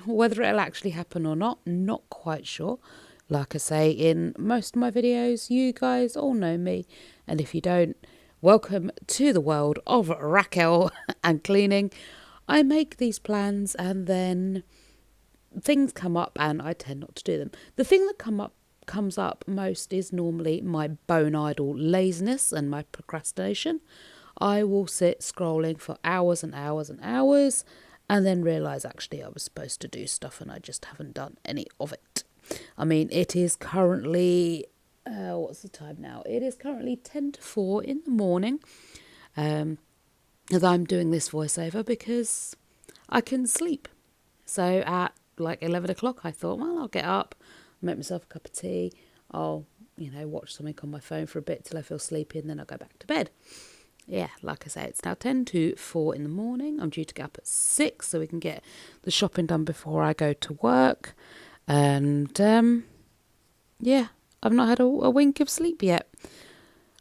Whether it'll actually happen or not quite sure. Like I say in most of my videos, you guys all know me. And if you don't, welcome to the world of Raquel and cleaning. I make these plans and then things come up and I tend not to do them. The thing that comes up most is normally my bone idle laziness and my procrastination. I will sit scrolling for hours and hours and hours and then realise actually I was supposed to do stuff and I just haven't done any of it. I mean, it is currently, what's the time now? It is currently 10 to 4 in the morning. As I'm doing this voiceover because I can sleep. So at like 11 o'clock, I thought, well, I'll get up, make myself a cup of tea. I'll, watch something on my phone for a bit till I feel sleepy and then I'll go back to bed. Yeah, like I say, it's now 10 to 4 in the morning. I'm due to get up at 6 so we can get the shopping done before I go to work. And, yeah, I've not had a wink of sleep yet.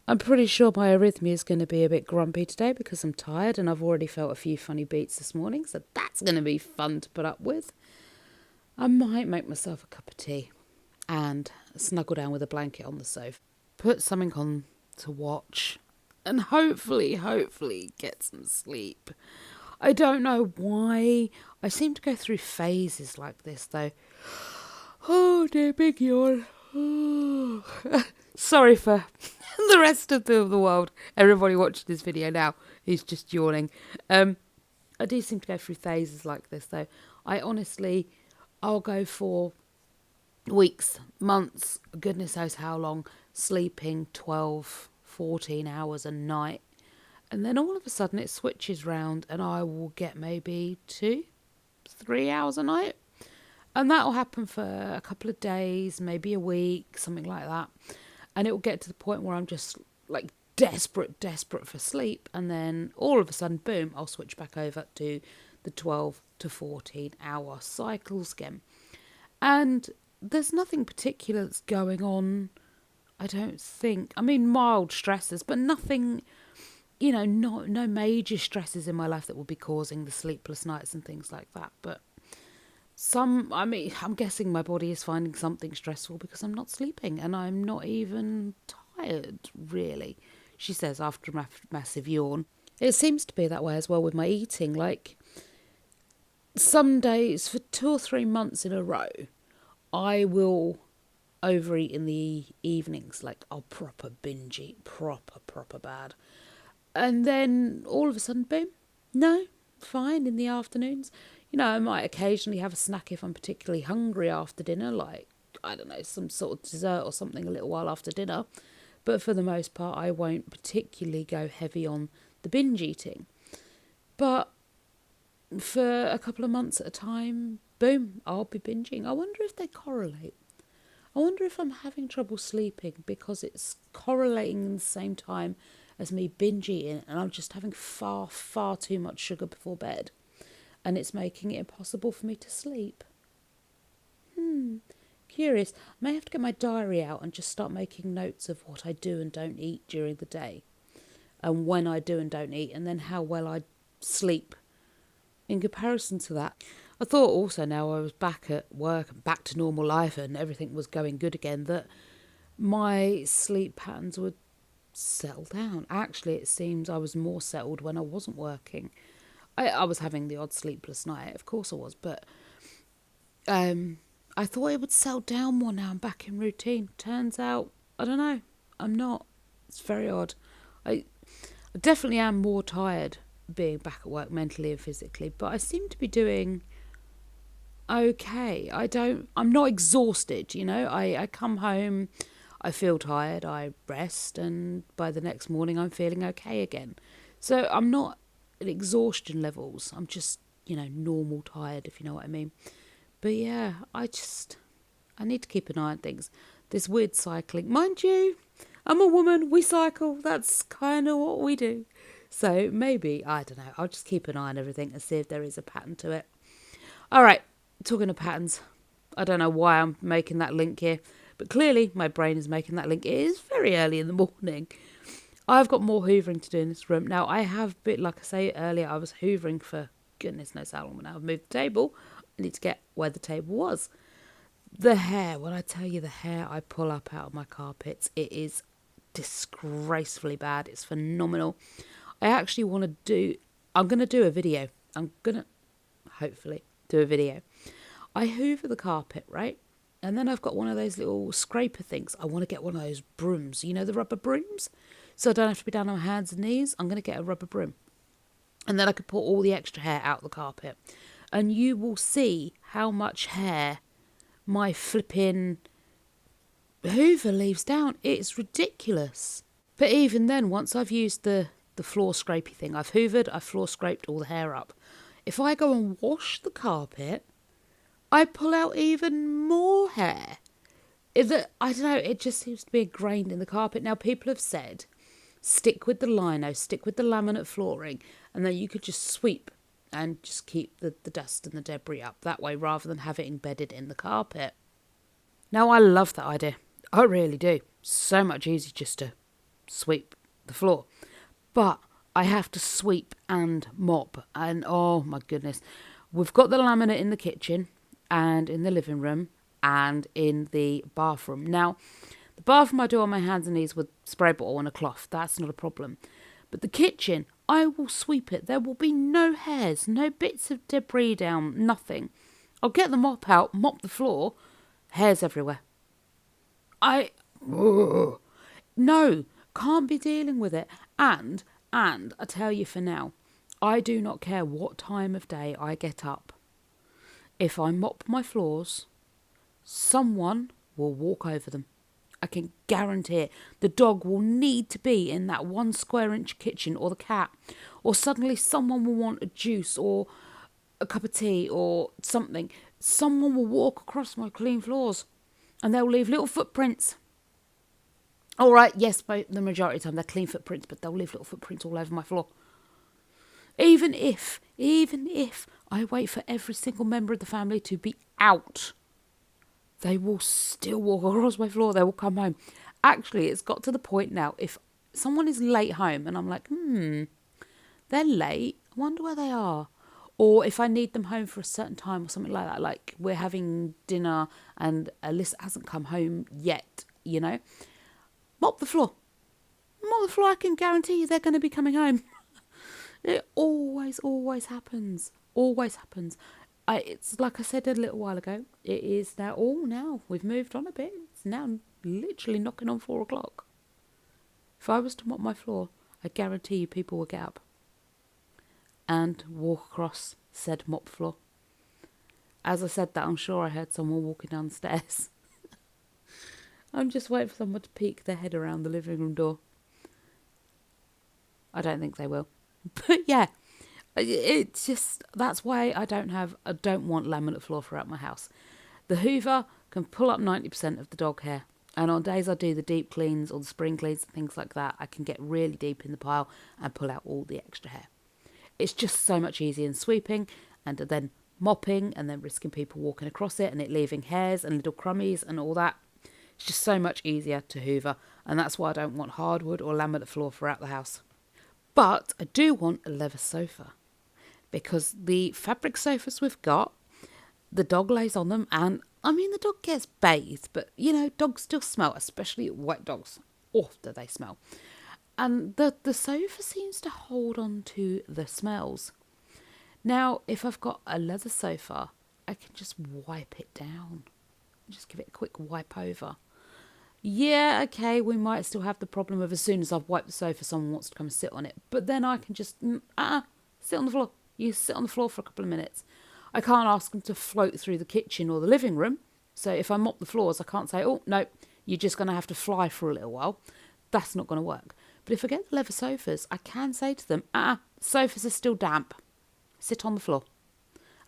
I'm pretty sure my arrhythmia is going to be a bit grumpy today because I'm tired and I've already felt a few funny beats this morning. So that's going to be fun to put up with. I might make myself a cup of tea and snuggle down with a blanket on the sofa. Put something on to watch and hopefully get some sleep. I don't know why. I seem to go through phases like this though. Oh dear, big yawn. Sorry for the rest of the world. Everybody watching this video now is just yawning. I do seem to go through phases like this though. I'll go for weeks, months, goodness knows how long, sleeping 12, 14 hours a night. And then all of a sudden it switches round and I will get maybe 2, 3 hours a night. And that'll happen for a couple of days, maybe a week, something like that. And it will get to the point where I'm just like desperate for sleep. And then all of a sudden, boom, I'll switch back over to the 12 to 14 hour cycles again. And there's nothing particular that's going on, I don't think. I mean, mild stresses, but nothing, no major stresses in my life that will be causing the sleepless nights and things like that. But I'm guessing my body is finding something stressful because I'm not sleeping and I'm not even tired, really, she says after a massive yawn. It seems to be that way as well with my eating. Like, some days, for 2 or 3 months in a row, I will overeat in the evenings. Like, I'll proper binge eat, proper bad. And then all of a sudden, boom, no, fine in the afternoons. I might occasionally have a snack if I'm particularly hungry after dinner, like, I don't know, some sort of dessert or something a little while after dinner. But for the most part, I won't particularly go heavy on the binge eating. But for a couple of months at a time, boom, I'll be binging. I wonder if they correlate. I wonder if I'm having trouble sleeping because it's correlating in the same time as me binge eating and I'm just having far too much sugar before bed. And it's making it impossible for me to sleep. Curious. I may have to get my diary out and just start making notes of what I do and don't eat during the day. And when I do and don't eat. And then how well I sleep in comparison to that. I thought also now I was back at work and back to normal life and everything was going good again, that my sleep patterns would settle down. Actually, it seems I was more settled when I wasn't working. I was having the odd sleepless night, of course I was, but I thought it would settle down more now. I'm back in routine. Turns out, I don't know, I'm not. It's very odd. I definitely am more tired being back at work mentally and physically, but I seem to be doing okay. I'm not exhausted, I come home, I feel tired, I rest, and by the next morning I'm feeling okay again. So I'm not at exhaustion levels. I'm just, normal tired, if you know what I mean. But yeah, I I need to keep an eye on things. This weird cycling. Mind you, I'm a woman, we cycle. That's kind of what we do. So maybe, I don't know, I'll just keep an eye on everything and see if there is a pattern to it. All right, talking of patterns. I don't know why I'm making that link here, but clearly my brain is making that link. It is very early in the morning. I've got more hoovering to do in this room. Now, I have, like I say earlier, I was hoovering for goodness knows how long, but now I've moved the table. I need to get where the table was. The hair, when I tell you the hair I pull up out of my carpets, it is disgracefully bad. It's phenomenal. I'm going to do a video. I'm going to, hopefully, do a video. I hoover the carpet, right? And then I've got one of those little scraper things. I want to get one of those brooms. You know, the rubber brooms? So I don't have to be down on my hands and knees. I'm going to get a rubber broom. And then I could pull all the extra hair out of the carpet. And you will see how much hair my flipping hoover leaves down. It's ridiculous. But even then, once I've used the floor scrapey thing, I've hoovered, I've floor scraped all the hair up. If I go and wash the carpet, I pull out even more hair. I don't know, it just seems to be ingrained in the carpet. Now, people have said, stick with the lino, stick with the laminate flooring, and then you could just sweep and just keep the dust and the debris up that way rather than have it embedded in the carpet. Now, I love that idea. I really do. So much easier just to sweep the floor. But I have to sweep and mop. And oh my goodness. We've got the laminate in the kitchen and in the living room and in the bathroom. Now, the bathroom I do on my hands and knees with spray bottle and a cloth. That's not a problem. But the kitchen, I will sweep it. There will be no hairs, no bits of debris down, nothing. I'll get the mop out, mop the floor, hairs everywhere. No, can't be dealing with it. And I tell you for now, I do not care what time of day I get up. If I mop my floors, someone will walk over them. I can guarantee it. The dog will need to be in that 1 square inch kitchen, or the cat, or suddenly someone will want a juice or a cup of tea or something. Someone will walk across my clean floors and they'll leave little footprints. All right, yes, the majority of the time they're clean footprints, but they'll leave little footprints all over my floor. Even if I wait for every single member of the family to be out, they will still walk across my floor. They will come home. Actually, it's got to the point now, if someone is late home and I'm like, they're late, I wonder where they are. Or if I need them home for a certain time or something like that, like we're having dinner and Alyssa hasn't come home yet, you know, mop the floor. Mop the floor, I can guarantee you they're going to be coming home. It always happens. Always happens. It's like I said a little while ago, it is now we've moved on a bit. It's now literally knocking on 4 o'clock. If I was to mop my floor, I guarantee you people will get up and walk across said mop floor. As I said that, I'm sure I heard someone walking down the stairs. I'm just waiting for someone to peek their head around the living room door. I don't think they will. But yeah, it's just, that's why I don't want laminate floor throughout my house. The Hoover can pull up 90% of the dog hair. And on days I do the deep cleans or the spring cleans and things like that, I can get really deep in the pile and pull out all the extra hair. It's just so much easier than sweeping and then mopping and then risking people walking across it and it leaving hairs and little crummies and all that. It's just so much easier to hoover, and that's why I don't want hardwood or laminate floor throughout the house. But I do want a leather sofa, because the fabric sofas we've got, the dog lays on them, and I mean the dog gets bathed, but you know, dogs still smell, especially wet dogs. Oh, do they smell. And the sofa seems to hold on to the smells. Now, if I've got a leather sofa, I can just wipe it down. Just give it a quick wipe over. Yeah, okay, we might still have the problem of as soon as I've wiped the sofa, someone wants to come and sit on it. But then I can just, sit on the floor. You sit on the floor for a couple of minutes. I can't ask them to float through the kitchen or the living room. So if I mop the floors, I can't say, oh, no, you're just going to have to fly for a little while. That's not going to work. But if I get the leather sofas, I can say to them, sofas are still damp. Sit on the floor.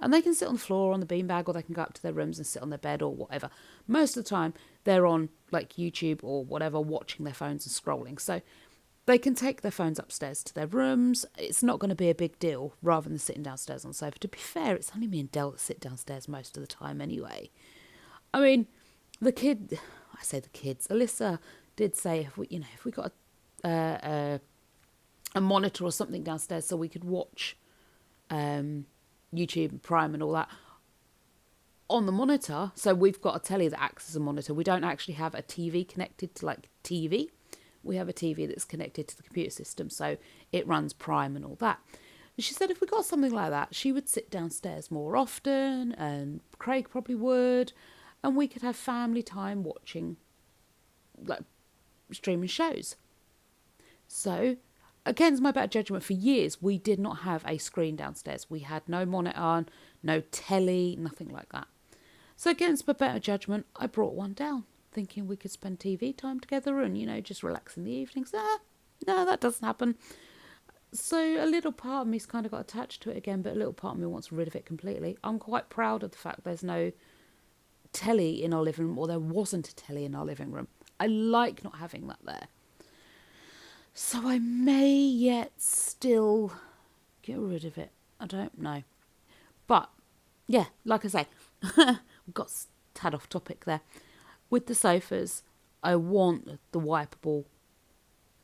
And they can sit on the floor or on the beanbag, or they can go up to their rooms and sit on their bed or whatever. Most of the time, they're on like YouTube or whatever, watching their phones and scrolling. So they can take their phones upstairs to their rooms. It's not going to be a big deal rather than sitting downstairs on the sofa. To be fair, it's only me and Del that sit downstairs most of the time anyway. I mean, I say the kids, Alyssa did say if we got a monitor or something downstairs so we could watch YouTube and Prime and all that on the monitor. So we've got a telly that acts as a monitor. We don't actually have a TV connected to like TV. We have a TV that's connected to the computer system, so it runs Prime and all that. And she said if we got something like that, she would sit downstairs more often, and Craig probably would, and we could have family time watching like streaming shows. So against my better judgment, for years we did not have a screen downstairs. We had no monitor, no telly, nothing like that. So against my better judgment, I brought one down, thinking we could spend TV time together and, just relax in the evenings. No, that doesn't happen. So a little part of me's kind of got attached to it again, but a little part of me wants rid of it completely. I'm quite proud of the fact there's no telly in our living room, or there wasn't a telly in our living room. I like not having that there. So I may yet still get rid of it. I don't know. But, yeah, like I say, we've got a tad off topic there. With the sofas, I want the wipeable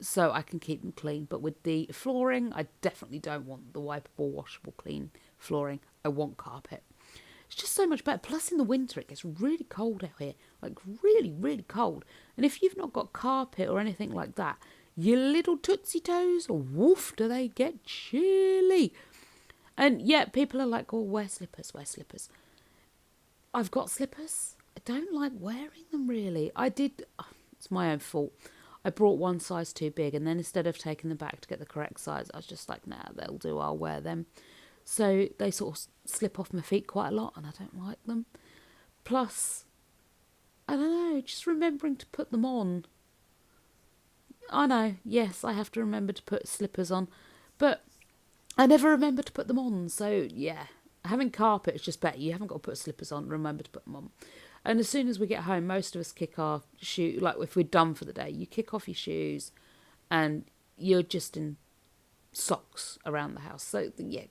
so I can keep them clean. But with the flooring, I definitely don't want the wipeable, washable, clean flooring. I want carpet. It's just so much better. Plus, in the winter, it gets really cold out here. Like, really, really cold. And if you've not got carpet or anything like that, your little tootsie toes, woof, do they get chilly. And yeah, people are like, oh, wear slippers, wear slippers. I've got slippers. I don't like wearing them, really. It's my own fault. I brought one size too big, and then instead of taking them back to get the correct size, I was just like, nah, they'll do, I'll wear them. So they sort of slip off my feet quite a lot, and I don't like them. Plus, I don't know, just remembering to put them on. I know, yes, I have to remember to put slippers on, but I never remember to put them on. So yeah, having carpet is just better. You haven't got to put slippers on, remember to put them on. And as soon as we get home, most of us kick our shoe, like if we're done for the day, you kick off your shoes and you're just in socks around the house. So yeah,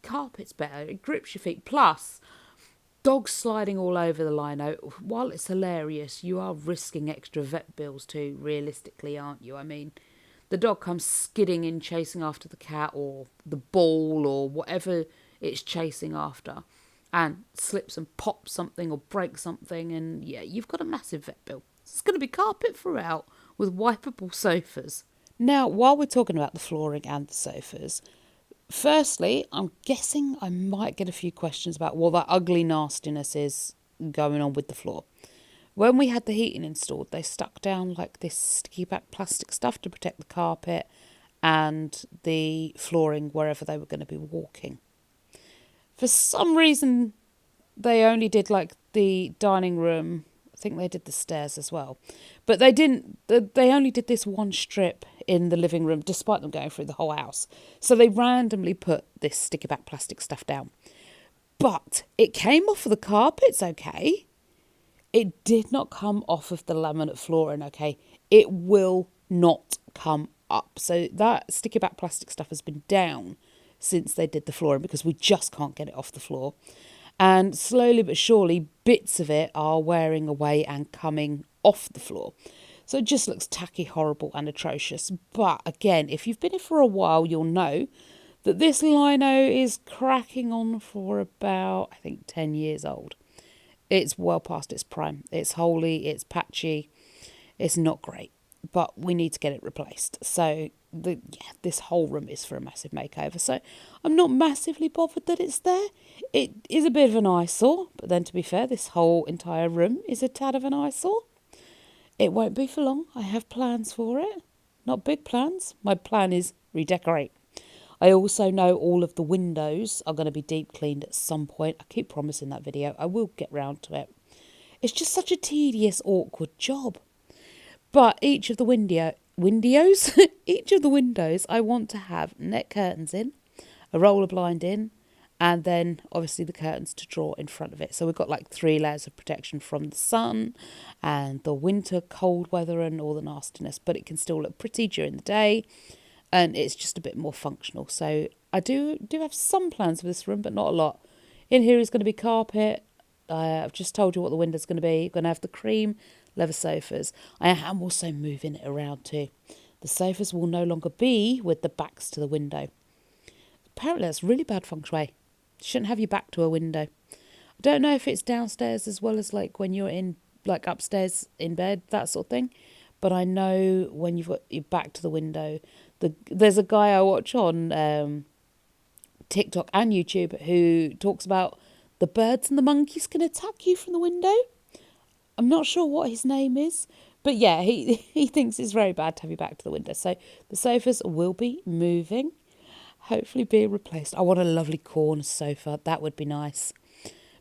carpet's better. It grips your feet. Plus, dogs sliding all over the lino, while it's hilarious, you are risking extra vet bills too, realistically, aren't you? I mean, the dog comes skidding in, chasing after the cat or the ball or whatever it's chasing after, and slips and pops something or breaks something, and yeah, you've got a massive vet bill. It's going to be carpet throughout with wipeable sofas. Now, while we're talking about the flooring and the sofas, firstly, I'm guessing I might get a few questions about what that ugly nastiness is going on with the floor. When we had the heating installed, they stuck down like this sticky back plastic stuff to protect the carpet and the flooring wherever they were going to be walking. For some reason, they only did like the dining room. I think they did the stairs as well. But they didn't. They only did this one strip in the living room, despite them going through the whole house. So they randomly put this sticky back plastic stuff down. But it came off of the carpets, okay? It did not come off of the laminate flooring, okay? It will not come up. So that sticky back plastic stuff has been down since they did the flooring because we just can't get it off the floor. And slowly but surely, bits of it are wearing away and coming off the floor. So it just looks tacky, horrible and atrocious. But again, if you've been here for a while, you'll know that this lino is cracking on for about, I think, 10 years old. It's well past its prime. It's holey, it's patchy, it's not great. But we need to get it replaced. So this whole room is for a massive makeover. So I'm not massively bothered that it's there. It is a bit of an eyesore. But then to be fair, this whole entire room is a tad of an eyesore. It won't be for long. I have plans for it. Not big plans. My plan is redecorate. I also know all of the windows are going to be deep cleaned at some point. I keep promising that video. I will get round to it. It's just such a tedious, awkward job. But each of the each of the windows I want to have net curtains in, a roller blind in, And then obviously the curtains to draw in front of it. So we've got like 3 layers of protection from the sun and the winter cold weather and all the nastiness, but it can still look pretty during the day, and it's just a bit more functional. So I do have some plans for this room, but not a lot. In here is going to be carpet. I've just told you what the window's going to be. Going to have the cream leather sofas. I am also moving it around too. The sofas will no longer be with the backs to the window. Apparently that's really bad feng shui. Shouldn't have your back to a window. I don't know if it's downstairs as well as like when you're in like upstairs in bed, that sort of thing. But I know when you've got your back to the window, there's a guy I watch on TikTok and YouTube who talks about the birds and the monkeys can attack you from the window. I'm not sure what his name is, but yeah, he thinks it's very bad to have your back to the window. So the sofas will be moving. Hopefully being replaced. I want a lovely corner sofa. That would be nice.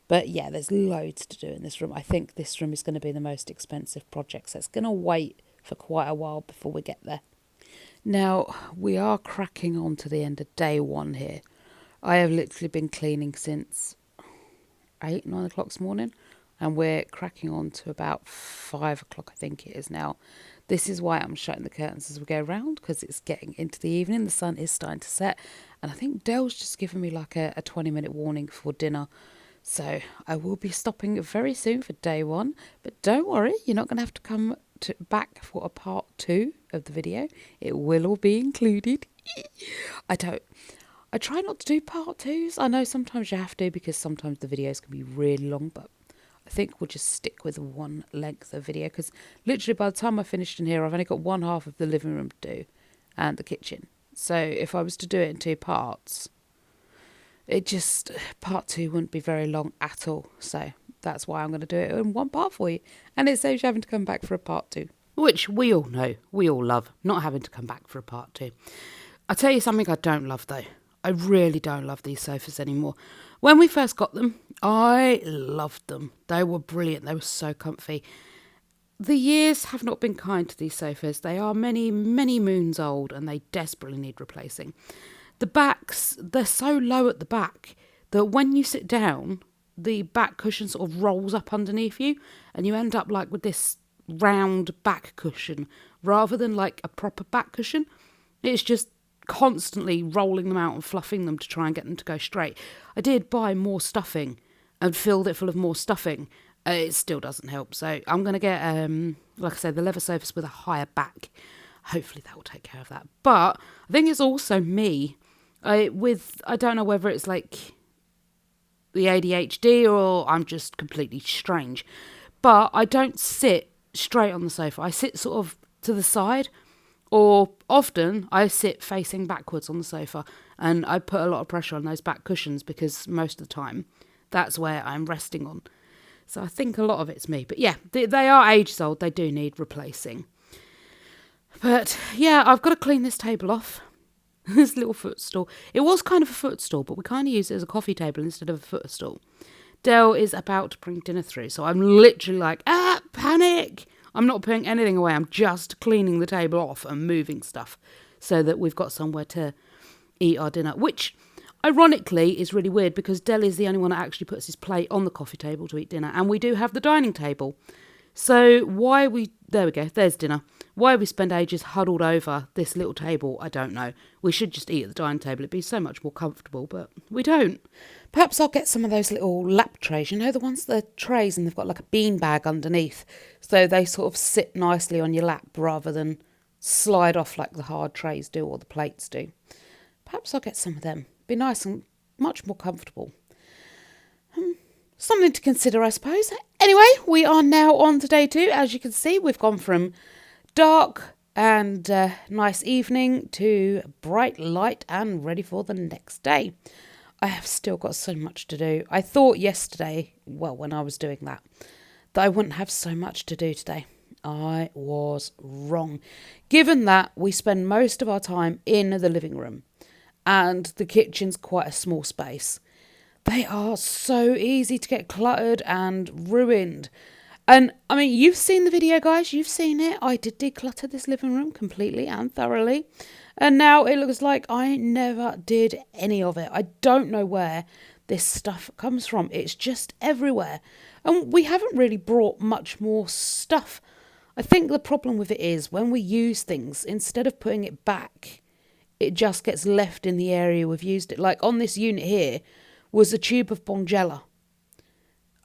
But yeah, there's loads to do in this room. I think this room is going to be the most expensive project, so it's going to wait for quite a while before we get there. Now, we are cracking on to the end of day 1 here. I have literally been cleaning since 8, 9 o'clock this morning, and we're cracking on to about 5 o'clock, I think it is now. This is why I'm shutting the curtains as we go round, because it's getting into the evening. The sun is starting to set. And I think Dell's just given me like a 20-minute warning for dinner. So I will be stopping very soon for day 1. But don't worry, you're not going to have to come back for a part 2 of the video. It will all be included. I try not to do part 2s. I know sometimes you have to because sometimes the videos can be really long, but I think we'll just stick with one length of video because literally by the time I finished in here, I've only got one half of the living room to do and the kitchen. So if I was to do it in 2 parts, part 2 wouldn't be very long at all. So that's why I'm going to do it in 1 part for you. And it saves you having to come back for a part 2, which we all know, we all love, not having to come back for a part 2. I'll tell you something I don't love though. I really don't love these sofas anymore. When we first got them, I loved them. They were brilliant. They were so comfy. The years have not been kind to these sofas. They are many, many moons old and they desperately need replacing. The backs, they're so low at the back that when you sit down, the back cushion sort of rolls up underneath you and you end up like with this round back cushion rather than like a proper back cushion. It's just constantly rolling them out and fluffing them to try and get them to go straight. I did buy more stuffing and filled it full of more stuffing. It still doesn't help. So I'm going to get, like I said, the leather sofas with a higher back. Hopefully that will take care of that. But I think it's also me. I don't know whether it's like the ADHD or I'm just completely strange. But I don't sit straight on the sofa. I sit sort of to the side. Or often I sit facing backwards on the sofa and I put a lot of pressure on those back cushions because most of the time that's where I'm resting on. So I think a lot of it's me. But yeah, they are ages old. They do need replacing. But yeah, I've got to clean this table off. This little footstool. It was kind of a footstool, but we kind of use it as a coffee table instead of a footstool. Dell is about to bring dinner through. So I'm literally like, panic. I'm not putting anything away. I'm just cleaning the table off and moving stuff so that we've got somewhere to eat our dinner, which ironically is really weird because Dell is the only one that actually puts his plate on the coffee table to eat dinner. And we do have the dining table. So there we go, there's dinner. Why we spend ages huddled over this little table, I don't know. We should just eat at the dining table. It'd be so much more comfortable, but we don't. Perhaps I'll get some of those little lap trays. You know, the ones that are trays and they've got like a bean bag underneath. So they sort of sit nicely on your lap rather than slide off like the hard trays do or the plates do. Perhaps I'll get some of them. Be nice and much more comfortable. Something to consider, I suppose. Anyway, we are now on to day 2. As you can see, we've gone from dark and nice evening to bright light and ready for the next day. I have still got so much to do. I thought yesterday, well, when I was doing that I wouldn't have so much to do today. I was wrong. Given that we spend most of our time in the living room and the kitchen's quite a small space, they are so easy to get cluttered and ruined. And I mean, you've seen the video, guys. You've seen it. I did declutter this living room completely and thoroughly. And now it looks like I never did any of it. I don't know where this stuff comes from. It's just everywhere. And we haven't really brought much more stuff. I think the problem with it is when we use things, instead of putting it back, it just gets left in the area we've used it. Like on this unit here was a tube of Bonjela.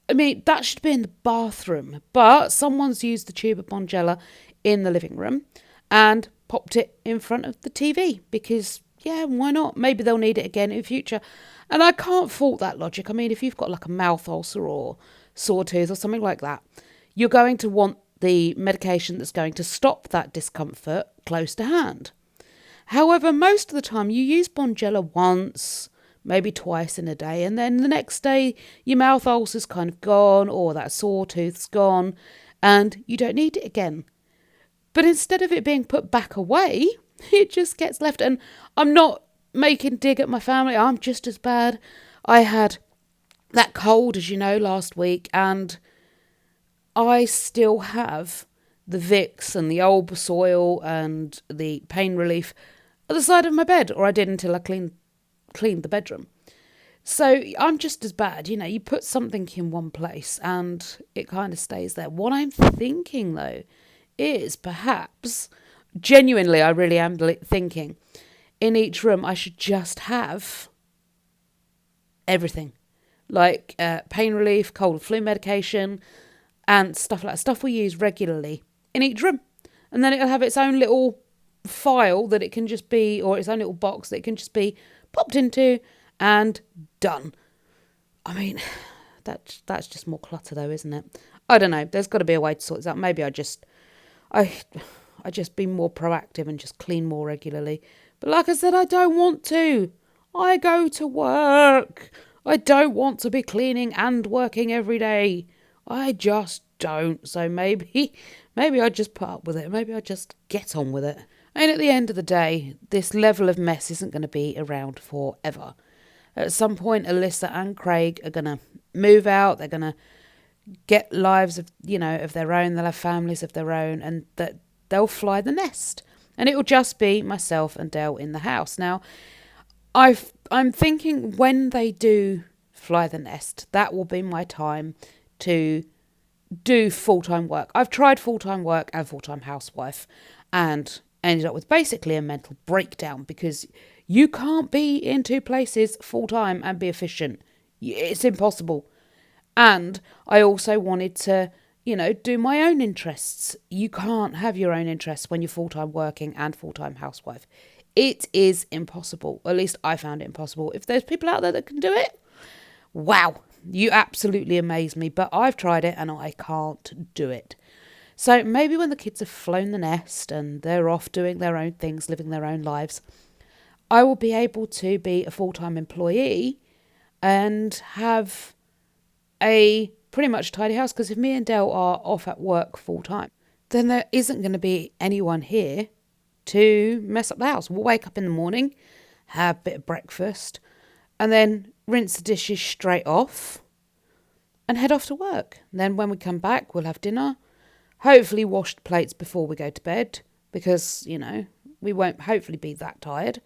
I mean, that should be in the bathroom, but someone's used the tube of Bonjela in the living room and popped it in front of the TV because, yeah, why not? Maybe they'll need it again in future. And I can't fault that logic. I mean, if you've got like a mouth ulcer or sore tooth or something like that, you're going to want the medication that's going to stop that discomfort close to hand. However, most of the time you use Bonjela once, maybe twice in a day, and then the next day your mouth ulcer's kind of gone or that sore tooth's gone and you don't need it again. But instead of it being put back away, it just gets left. And I'm not making dig at my family. I'm just as bad. I had that cold, as you know, last week, and I still have the Vicks and the Olbasoil and the pain relief at the side of my bed, or I did until I cleaned the bedroom. So I'm just as bad. You know, you put something in one place and it kind of stays there. What I'm thinking, though, is perhaps, genuinely, I really am thinking, in each room I should just have everything. Like pain relief, cold and flu medication, and stuff like that. Stuff we use regularly in each room. And then it'll have its own little file that it can just be, or its own little box that it can just be popped into and done. I mean, that's just more clutter though, isn't it? I don't know. There's got to be a way to sort this out. Maybe I just be more proactive and just clean more regularly. But like I said, I don't want to. I go to work. I don't want to be cleaning and working every day. I just don't. So maybe I just put up with it. Maybe I just get on with it. And at the end of the day, this level of mess isn't going to be around forever. At some point, Alyssa and Craig are going to move out. They're going to get lives of their own. They'll have families of their own, and that they'll fly the nest. And it will just be myself and Dale in the house. Now, I'm thinking when they do fly the nest, that will be my time to do full-time work. I've tried full-time work and full-time housewife and ended up with basically a mental breakdown because you can't be in two places full-time and be efficient. It's impossible. And I also wanted to, do my own interests. You can't have your own interests when you're full-time working and full-time housewife. It is impossible. At least I found it impossible. If there's people out there that can do it, wow, you absolutely amaze me. But I've tried it and I can't do it. So maybe when the kids have flown the nest and they're off doing their own things, living their own lives, I will be able to be a full-time employee and have a pretty much tidy house. Because if me and Dale are off at work full-time, then there isn't going to be anyone here to mess up the house. We'll wake up in the morning, have a bit of breakfast, and then rinse the dishes straight off and head off to work. And then when we come back, we'll have dinner, hopefully wash the plates before we go to bed because, we won't hopefully be that tired.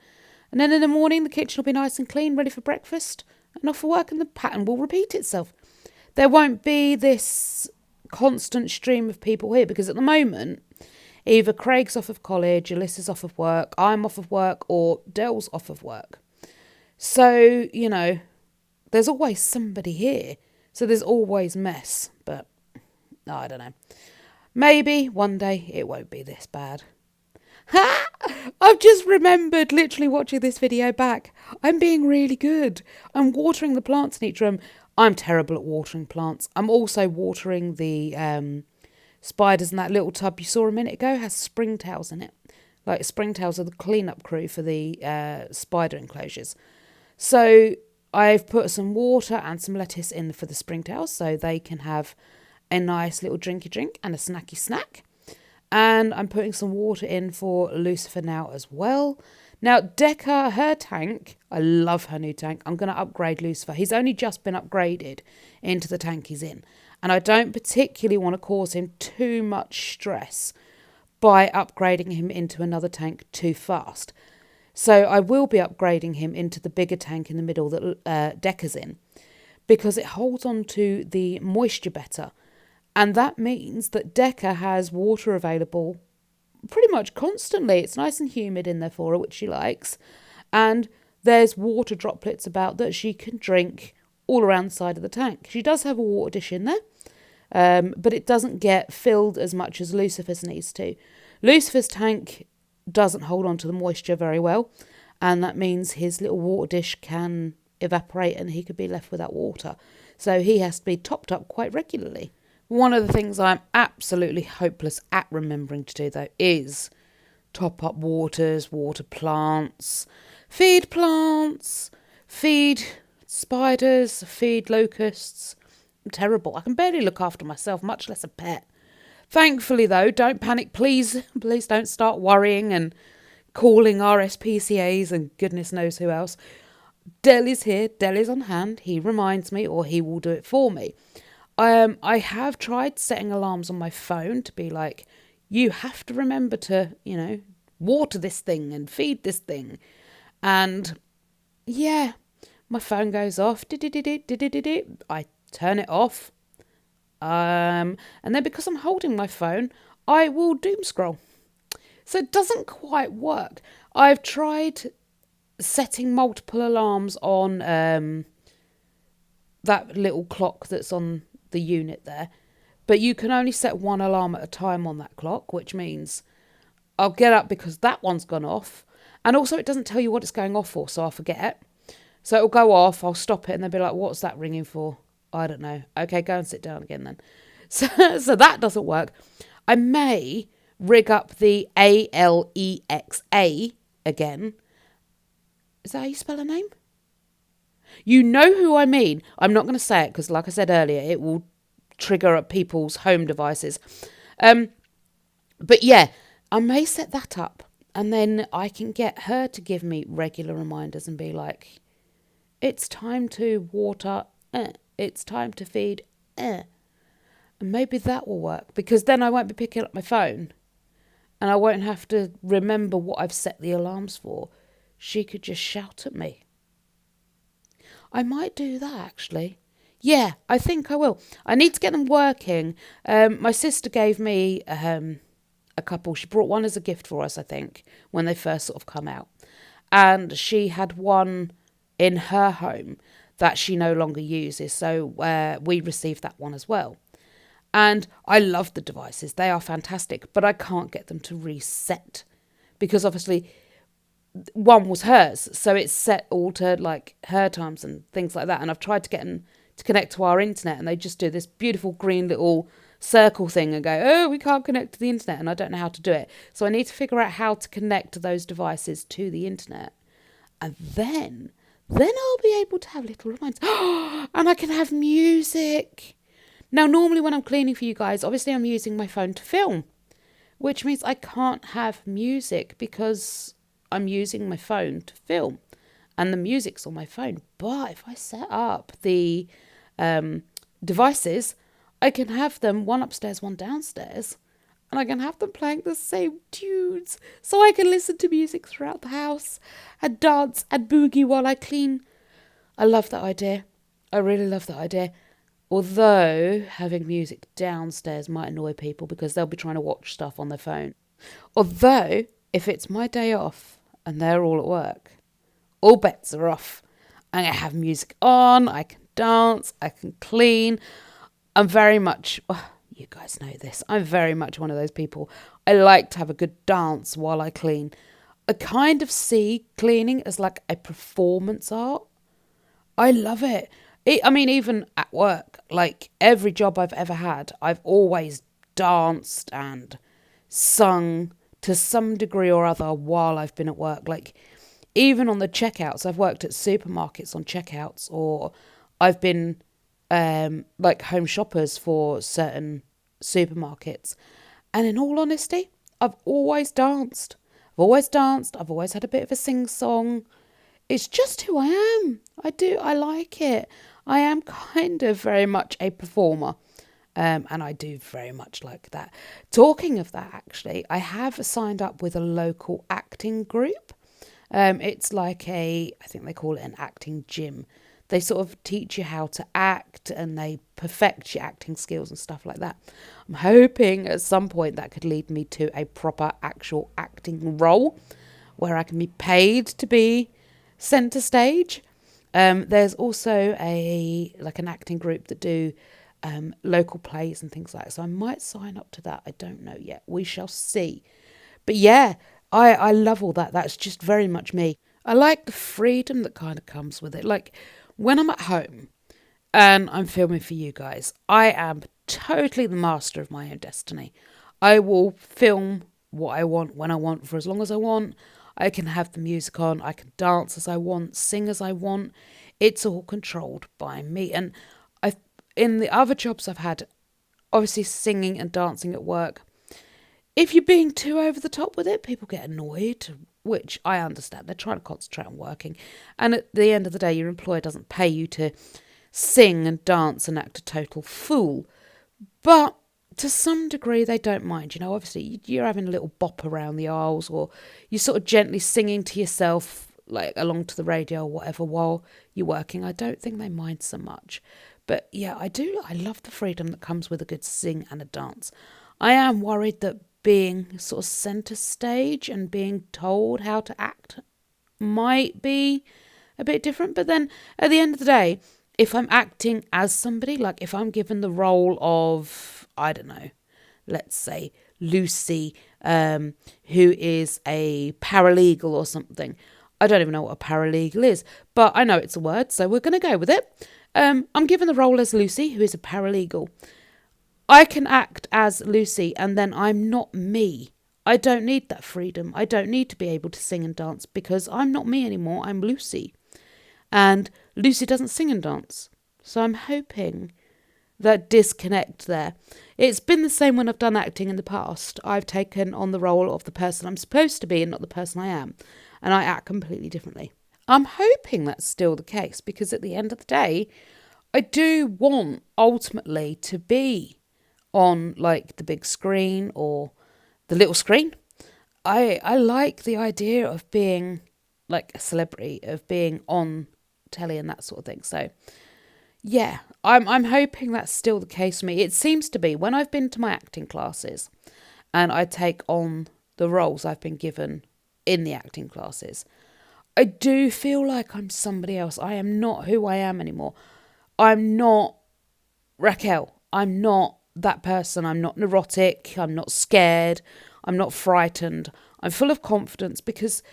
And then in the morning, the kitchen will be nice and clean, ready for breakfast and off for work, and the pattern will repeat itself. There won't be this constant stream of people here because at the moment, either Craig's off of college, Alyssa's off of work, I'm off of work, or Dell's off of work. So, there's always somebody here. So there's always mess. But, I don't know. Maybe one day it won't be this bad. Ha! I've just remembered literally watching this video back. I'm being really good. I'm watering the plants in each room. I'm terrible at watering plants. I'm also watering the spiders in that little tub you saw a minute ago. It has springtails in it. Like springtails are the cleanup crew for the spider enclosures. So I've put some water and some lettuce in for the springtails so they can have a nice little drinky drink and a snacky snack. And I'm putting some water in for Lucifer now as well. Now, Decca, her tank, I love her new tank. I'm going to upgrade Lucifer. He's only just been upgraded into the tank he's in. And I don't particularly want to cause him too much stress. by upgrading him into another tank too fast. So I will be upgrading him into the bigger tank in the middle that Decker's in, because it holds on to the moisture better. And that means that Decker has water available pretty much constantly. It's nice and humid in there for her, which she likes. And there's water droplets about that she can drink all around the side of the tank. She does have a water dish in there, but it doesn't get filled as much as Lucifer's needs to. Lucifer's tank doesn't hold on to the moisture very well, and that means his little water dish can evaporate and he could be left without water. So he has to be topped up quite regularly. One of the things I'm absolutely hopeless at remembering to do, though, is top up waters, water plants, feed spiders, feed locusts. I'm terrible. I can barely look after myself, much less a pet. Thankfully, though, don't panic, please. Please don't start worrying and calling RSPCAs and goodness knows who else. Del is here. Del is on hand. He reminds me, or he will do it for me. I have tried setting alarms on my phone to be like, you have to remember to, water this thing and feed this thing. And yeah, my phone goes off. I turn it off. And then because I'm holding my phone, I will doom scroll. So it doesn't quite work. I've tried setting multiple alarms on that little clock that's on the unit there, but you can only set one alarm at a time on that clock, which means I'll get up because that one's gone off, and also it doesn't tell you what it's going off for, so I'll forget. So it'll go off, I'll stop it, and they'll be like, what's that ringing for? I don't know. Okay, go and sit down again then. So that doesn't work. I may rig up the ALEXA again. Is that how you spell her name? You know who I mean. I'm not going to say it because, like I said earlier, it will trigger up people's home devices. But yeah, I may set that up, and then I can get her to give me regular reminders and be like, it's time to water, it's time to feed, and maybe that will work, because then I won't be picking up my phone and I won't have to remember what I've set the alarms for. She could just shout at me. I might do that, actually. Yeah, I think I will. I need to get them working. My sister gave me a couple. She brought one as a gift for us, I think, when they first sort of come out. And she had one in her home that she no longer uses. So we received that one as well. And I love the devices. They are fantastic. But I can't get them to reset. Because obviously one was hers, so it's set all to like her times and things like that. And I've tried to get them to connect to our internet, and they just do this beautiful green little circle thing and go, oh, we can't connect to the internet, and I don't know how to do it. So I need to figure out how to connect those devices to the internet, and then I'll be able to have little reminders. And I can have music. Now, normally when I'm cleaning for you guys, obviously I'm using my phone to film, which means I can't have music because I'm using my phone to film and the music's on my phone. But if I set up the devices, I can have them one upstairs, one downstairs, and I can have them playing the same tunes, so I can listen to music throughout the house and dance and boogie while I clean. I love that idea. I really love that idea. Although having music downstairs might annoy people because they'll be trying to watch stuff on their phone. Although, if it's my day off and they're all at work, all bets are off. I'm going to have music on, I can dance, I can clean. I'm very much, you guys know this, I'm very much one of those people. I like to have a good dance while I clean. I kind of see cleaning as like a performance art. I love it. Even at work, like every job I've ever had, I've always danced and sung to some degree or other while I've been at work. Like even on the checkouts, I've worked at supermarkets on checkouts, or I've been like home shoppers for certain supermarkets. And in all honesty, I've always danced. I've always had a bit of a sing-song. It's just who I am. I like it. I am kind of very much a performer. And I do very much like that. Talking of that, actually, I have signed up with a local acting group. It's like I think they call it an acting gym. They sort of teach you how to act and they perfect your acting skills and stuff like that. I'm hoping at some point that could lead me to a proper actual acting role where I can be paid to be centre stage. There's also an acting group that do local plays and things like that. So I might sign up to that. I don't know yet. We shall see. But yeah, I love all that. That's just very much me. I like the freedom that kind of comes with it. Like when I'm at home and I'm filming for you guys, I am totally the master of my own destiny. I will film what I want when I want for as long as I want. I can have the music on. I can dance as I want, sing as I want. It's all controlled by me. And in the other jobs I've had, obviously singing and dancing at work, if you're being too over the top with it, people get annoyed, which I understand. They're trying to concentrate on working. And at the end of the day, your employer doesn't pay you to sing and dance and act a total fool. But to some degree, they don't mind. Obviously, you're having a little bop around the aisles or you're sort of gently singing to yourself, like along to the radio or whatever, while you're working. I don't think they mind so much. But yeah, I do. I love the freedom that comes with a good sing and a dance. I am worried that being sort of centre stage and being told how to act might be a bit different. But then at the end of the day, if I'm acting as somebody, like if I'm given the role of, I don't know, let's say Lucy, who is a paralegal or something. I don't even know what a paralegal is, but I know it's a word, so we're going to go with it. I'm given the role as Lucy, who is a paralegal. I can act as Lucy and then I'm not me. I don't need that freedom. I don't need to be able to sing and dance because I'm not me anymore. I'm Lucy. And Lucy doesn't sing and dance. So I'm hoping that disconnect there. It's been the same when I've done acting in the past. I've taken on the role of the person I'm supposed to be and not the person I am. And I act completely differently. I'm hoping that's still the case because at the end of the day, I do want ultimately to be on like the big screen or the little screen. I like the idea of being like a celebrity, of being on telly and that sort of thing. So yeah, I'm hoping that's still the case for me. It seems to be when I've been to my acting classes and I take on the roles I've been given in the acting classes, I do feel like I'm somebody else. I am not who I am anymore. I'm not Raquel. I'm not that person. I'm not neurotic. I'm not scared. I'm not frightened. I'm full of confidence because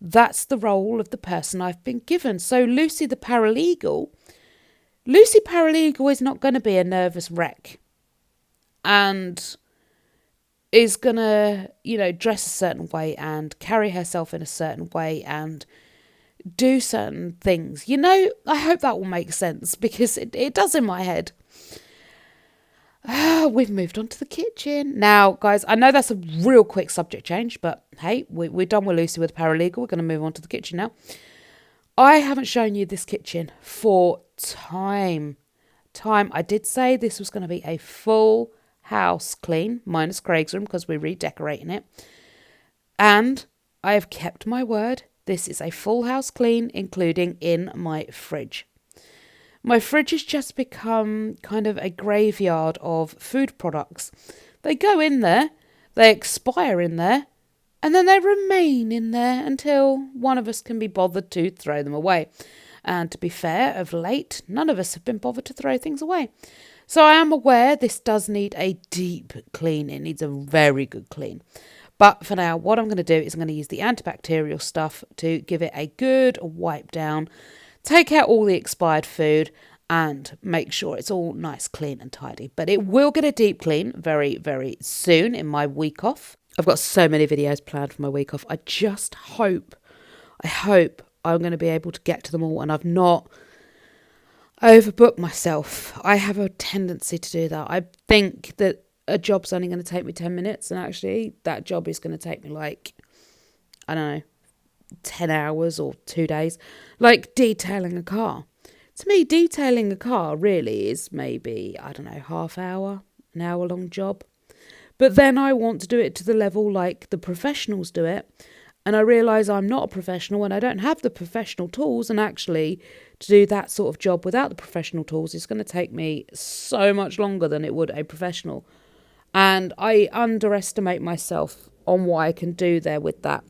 that's the role of the person I've been given. So Lucy Paralegal is not going to be a nervous wreck and is going to, dress a certain way and carry herself in a certain way and do certain things. I hope that will make sense because it does in my head. We've moved on to the kitchen. Now, guys, I know that's a real quick subject change, but hey, we're done with Lucy with Paralegal. We're going to move on to the kitchen now. I haven't shown you this kitchen for time. I did say this was going to be a full house clean, minus Craig's room because we're redecorating it. And I have kept my word. This is a full house clean, including in my fridge. My fridge has just become kind of a graveyard of food products. They go in there, they expire in there, and then they remain in there until one of us can be bothered to throw them away. And to be fair, of late, none of us have been bothered to throw things away. So I am aware this does need a deep clean. It needs a very good clean. But for now, what I'm going to do is I'm going to use the antibacterial stuff to give it a good wipe down, take out all the expired food and make sure it's all nice, clean and tidy. But it will get a deep clean very, very soon in my week off. I've got so many videos planned for my week off. I hope I'm going to be able to get to them all and I've not overbooked myself. I have a tendency to do that. I think that a job's only going to take me 10 minutes and actually that job is going to take me like, I don't know, 10 hours or 2 days. Like detailing a car. To me, detailing a car really is maybe, I don't know, half hour, an hour long job. But then I want to do it to the level like the professionals do it. And I realise I'm not a professional and I don't have the professional tools. And actually, to do that sort of job without the professional tools is going to take me so much longer than it would a professional. And I underestimate myself on what I can do there with that.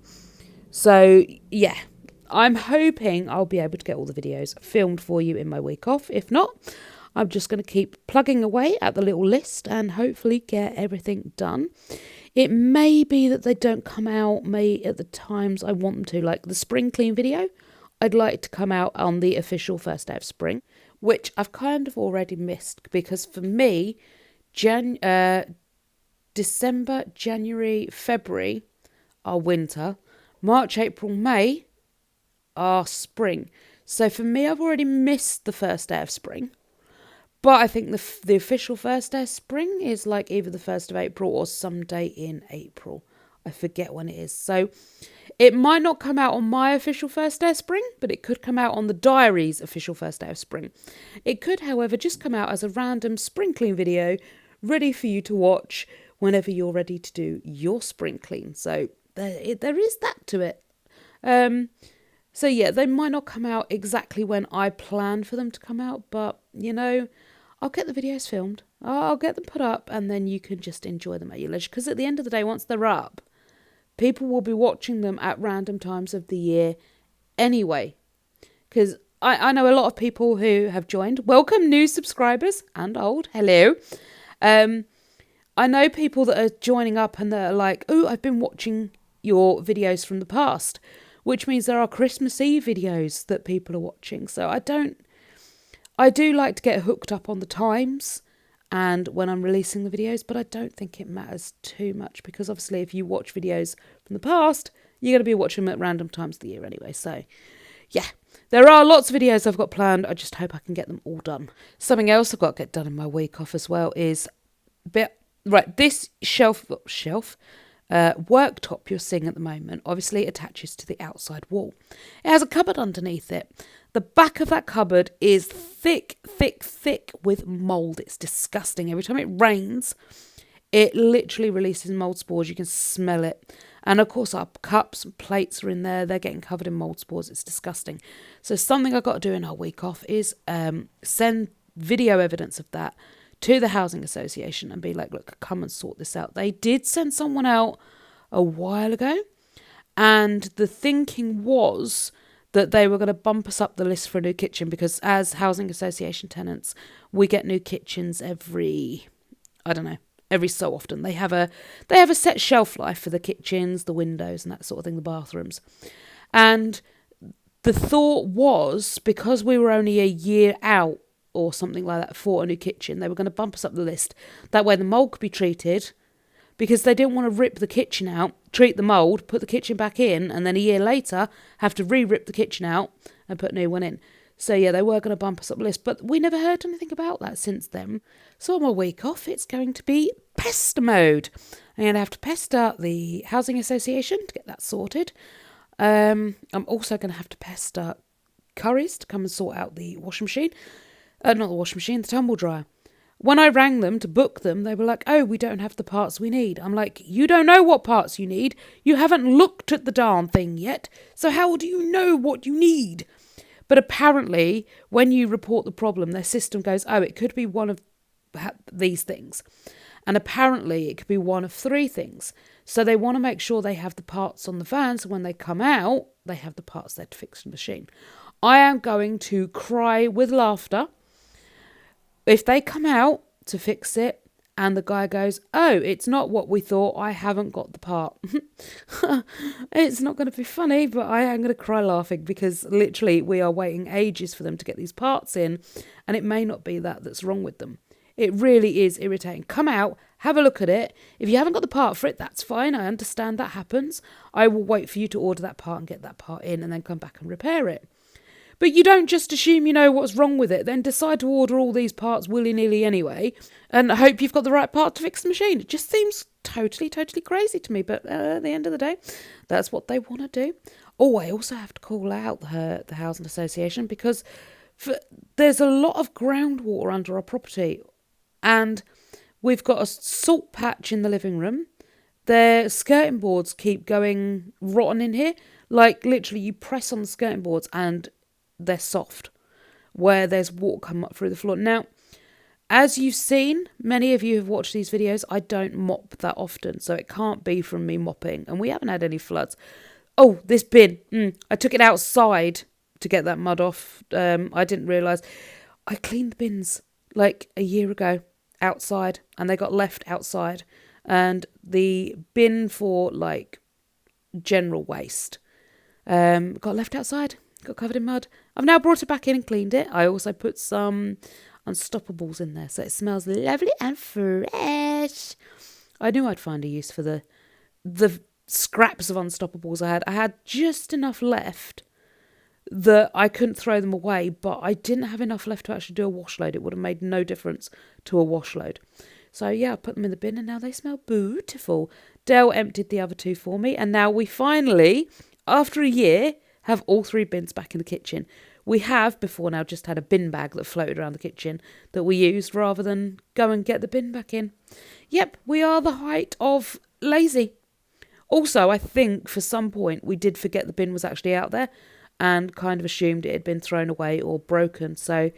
So, yeah, I'm hoping I'll be able to get all the videos filmed for you in my week off. If not, I'm just going to keep plugging away at the little list and hopefully get everything done. It may be that they don't come out at the times I want them to, like the spring clean video. I'd like to come out on the official first day of spring, which I've kind of already missed because for me, December, January, February are winter. March, April, May are spring. So for me, I've already missed the first day of spring. But I think the official first day of spring is like either the 1st of April or some day in April. I forget when it is. So it might not come out on my official first day of spring, but it could come out on the diary's official first day of spring. It could, however, just come out as a random spring clean video ready for you to watch whenever you're ready to do your spring clean. So there is that to it. So yeah, they might not come out exactly when I plan for them to come out, but I'll get the videos filmed, I'll get them put up, and then you can just enjoy them at your leisure. Because at the end of the day, once they're up, people will be watching them at random times of the year anyway. Because I know a lot of people who have joined. Welcome, new subscribers and old. Hello. I know people that are joining up and that are like, oh, I've been watching your videos from the past, which means there are Christmas Eve videos that people are watching. So I do like to get hooked up on the times and when I'm releasing the videos, but I don't think it matters too much because obviously if you watch videos from the past, you're going to be watching them at random times of the year anyway. So yeah, there are lots of videos I've got planned. I just hope I can get them all done. Something else I've got to get done in my week off as well is this worktop you're seeing at the moment obviously attaches to the outside wall. It has a cupboard underneath it. The back of that cupboard is thick with mould. It's disgusting. Every time it rains, it literally releases mould spores. You can smell it. And of course, our cups and plates are in there. They're getting covered in mould spores. It's disgusting. So something I've got to do in our week off is send video evidence of that to the housing association and be like, look, come and sort this out. They did send someone out a while ago. And the thinking was that they were going to bump us up the list for a new kitchen because as housing association tenants, we get new kitchens every so often. They have a set shelf life for the kitchens, the windows and that sort of thing, the bathrooms. And the thought was because we were only a year out or something like that for a new kitchen, they were going to bump us up the list. That way the mould could be treated because they didn't want to rip the kitchen out, treat the mould, put the kitchen back in, and then a year later have to re-rip the kitchen out and put a new one in. So yeah, they were going to bump us up the list, but we never heard anything about that since then. So on my week off, it's going to be pest mode. I'm going to have to pester the housing association to get that sorted. I'm also going to have to pester Currys to come and sort out the washing machine. Not the washing machine, the tumble dryer. When I rang them to book them, they were like, oh, we don't have the parts we need. I'm like, you don't know what parts you need. You haven't looked at the darn thing yet. So how do you know what you need? But apparently, when you report the problem, their system goes, oh, it could be one of these things. And apparently, it could be one of 3 things. So they want to make sure they have the parts on the van. So when they come out, they have the parts there to fix the machine. I am going to cry with laughter if they come out to fix it and the guy goes, oh, it's not what we thought, I haven't got the part. It's not going to be funny, but I am going to cry laughing because literally we are waiting ages for them to get these parts in and it may not be that's wrong with them. It really is irritating. Come out, have a look at it. If you haven't got the part for it, that's fine. I understand that happens. I will wait for you to order that part and get that part in and then come back and repair it. But you don't just assume you know what's wrong with it, then decide to order all these parts willy-nilly anyway and hope you've got the right part to fix the machine. It just seems totally crazy to me, but at the end of the day, that's what they want to do. Oh, I also have to call out the housing association because there's a lot of groundwater under our property and We've got a salt patch in the living room. Their skirting boards keep going rotten in here. Like, literally, you press on the skirting boards and they're soft, where there's water come up through the floor. Now, as you've seen, many of you have watched these videos, I don't mop that often, so it can't be from me mopping, and we haven't had any floods. Oh, this bin. I took it outside to get that mud off. I didn't realise. I cleaned the bins like a year ago outside, and they got left outside. And the bin for like general waste got left outside, got covered in mud. I've now brought it back in and cleaned it. I also put some Unstoppables in there, so it smells lovely and fresh. I knew I'd find a use for the scraps of Unstoppables I had. I had just enough left that I couldn't throw them away, but I didn't have enough left to actually do a wash load. It would have made no difference to a wash load. So yeah, I put them in the bin and now they smell beautiful. Dale emptied the other two for me, and now we finally, after a year, have all three bins back in the kitchen. We have before now just had a bin bag that floated around the kitchen that we used rather than go and get the bin back in. Yep, we are the height of lazy. Also, I think for some point we did forget the bin was actually out there and kind of assumed it had been thrown away or broken. So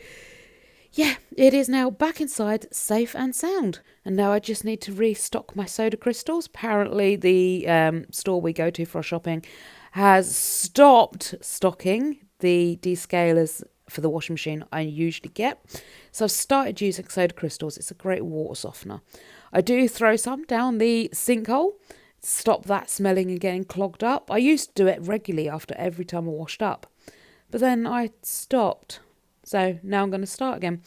yeah, it is now back inside, safe and sound. And now I just need to restock my soda crystals. Apparently the store we go to for our shopping has stopped stocking the descalers for the washing machine I usually get. So I've started using soda crystals. It's a great water softener. I do throw some down the sinkhole, stop that smelling and getting clogged up. I used to do it regularly after every time I washed up, but then I stopped. So now I'm going to start again.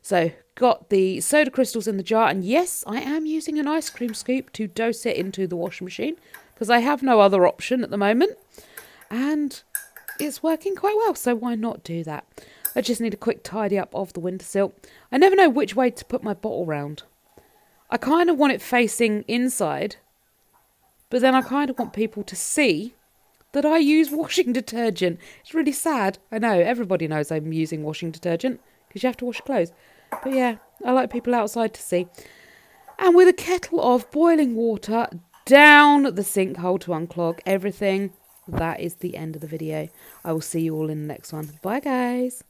So got the soda crystals in the jar, and yes, I am using an ice cream scoop to dose it into the washing machine because I have no other option at the moment. And it's working quite well, so why not do that? I just need a quick tidy up of the windowsill. I never know which way to put my bottle round. I kind of want it facing inside, but then I kind of want people to see that I use washing detergent. It's really sad. I know, everybody knows I'm using washing detergent because you have to wash your clothes. But yeah, I like people outside to see. And with a kettle of boiling water down the sinkhole to unclog everything, that is the end of the video. I will see you all in the next one. Bye, guys.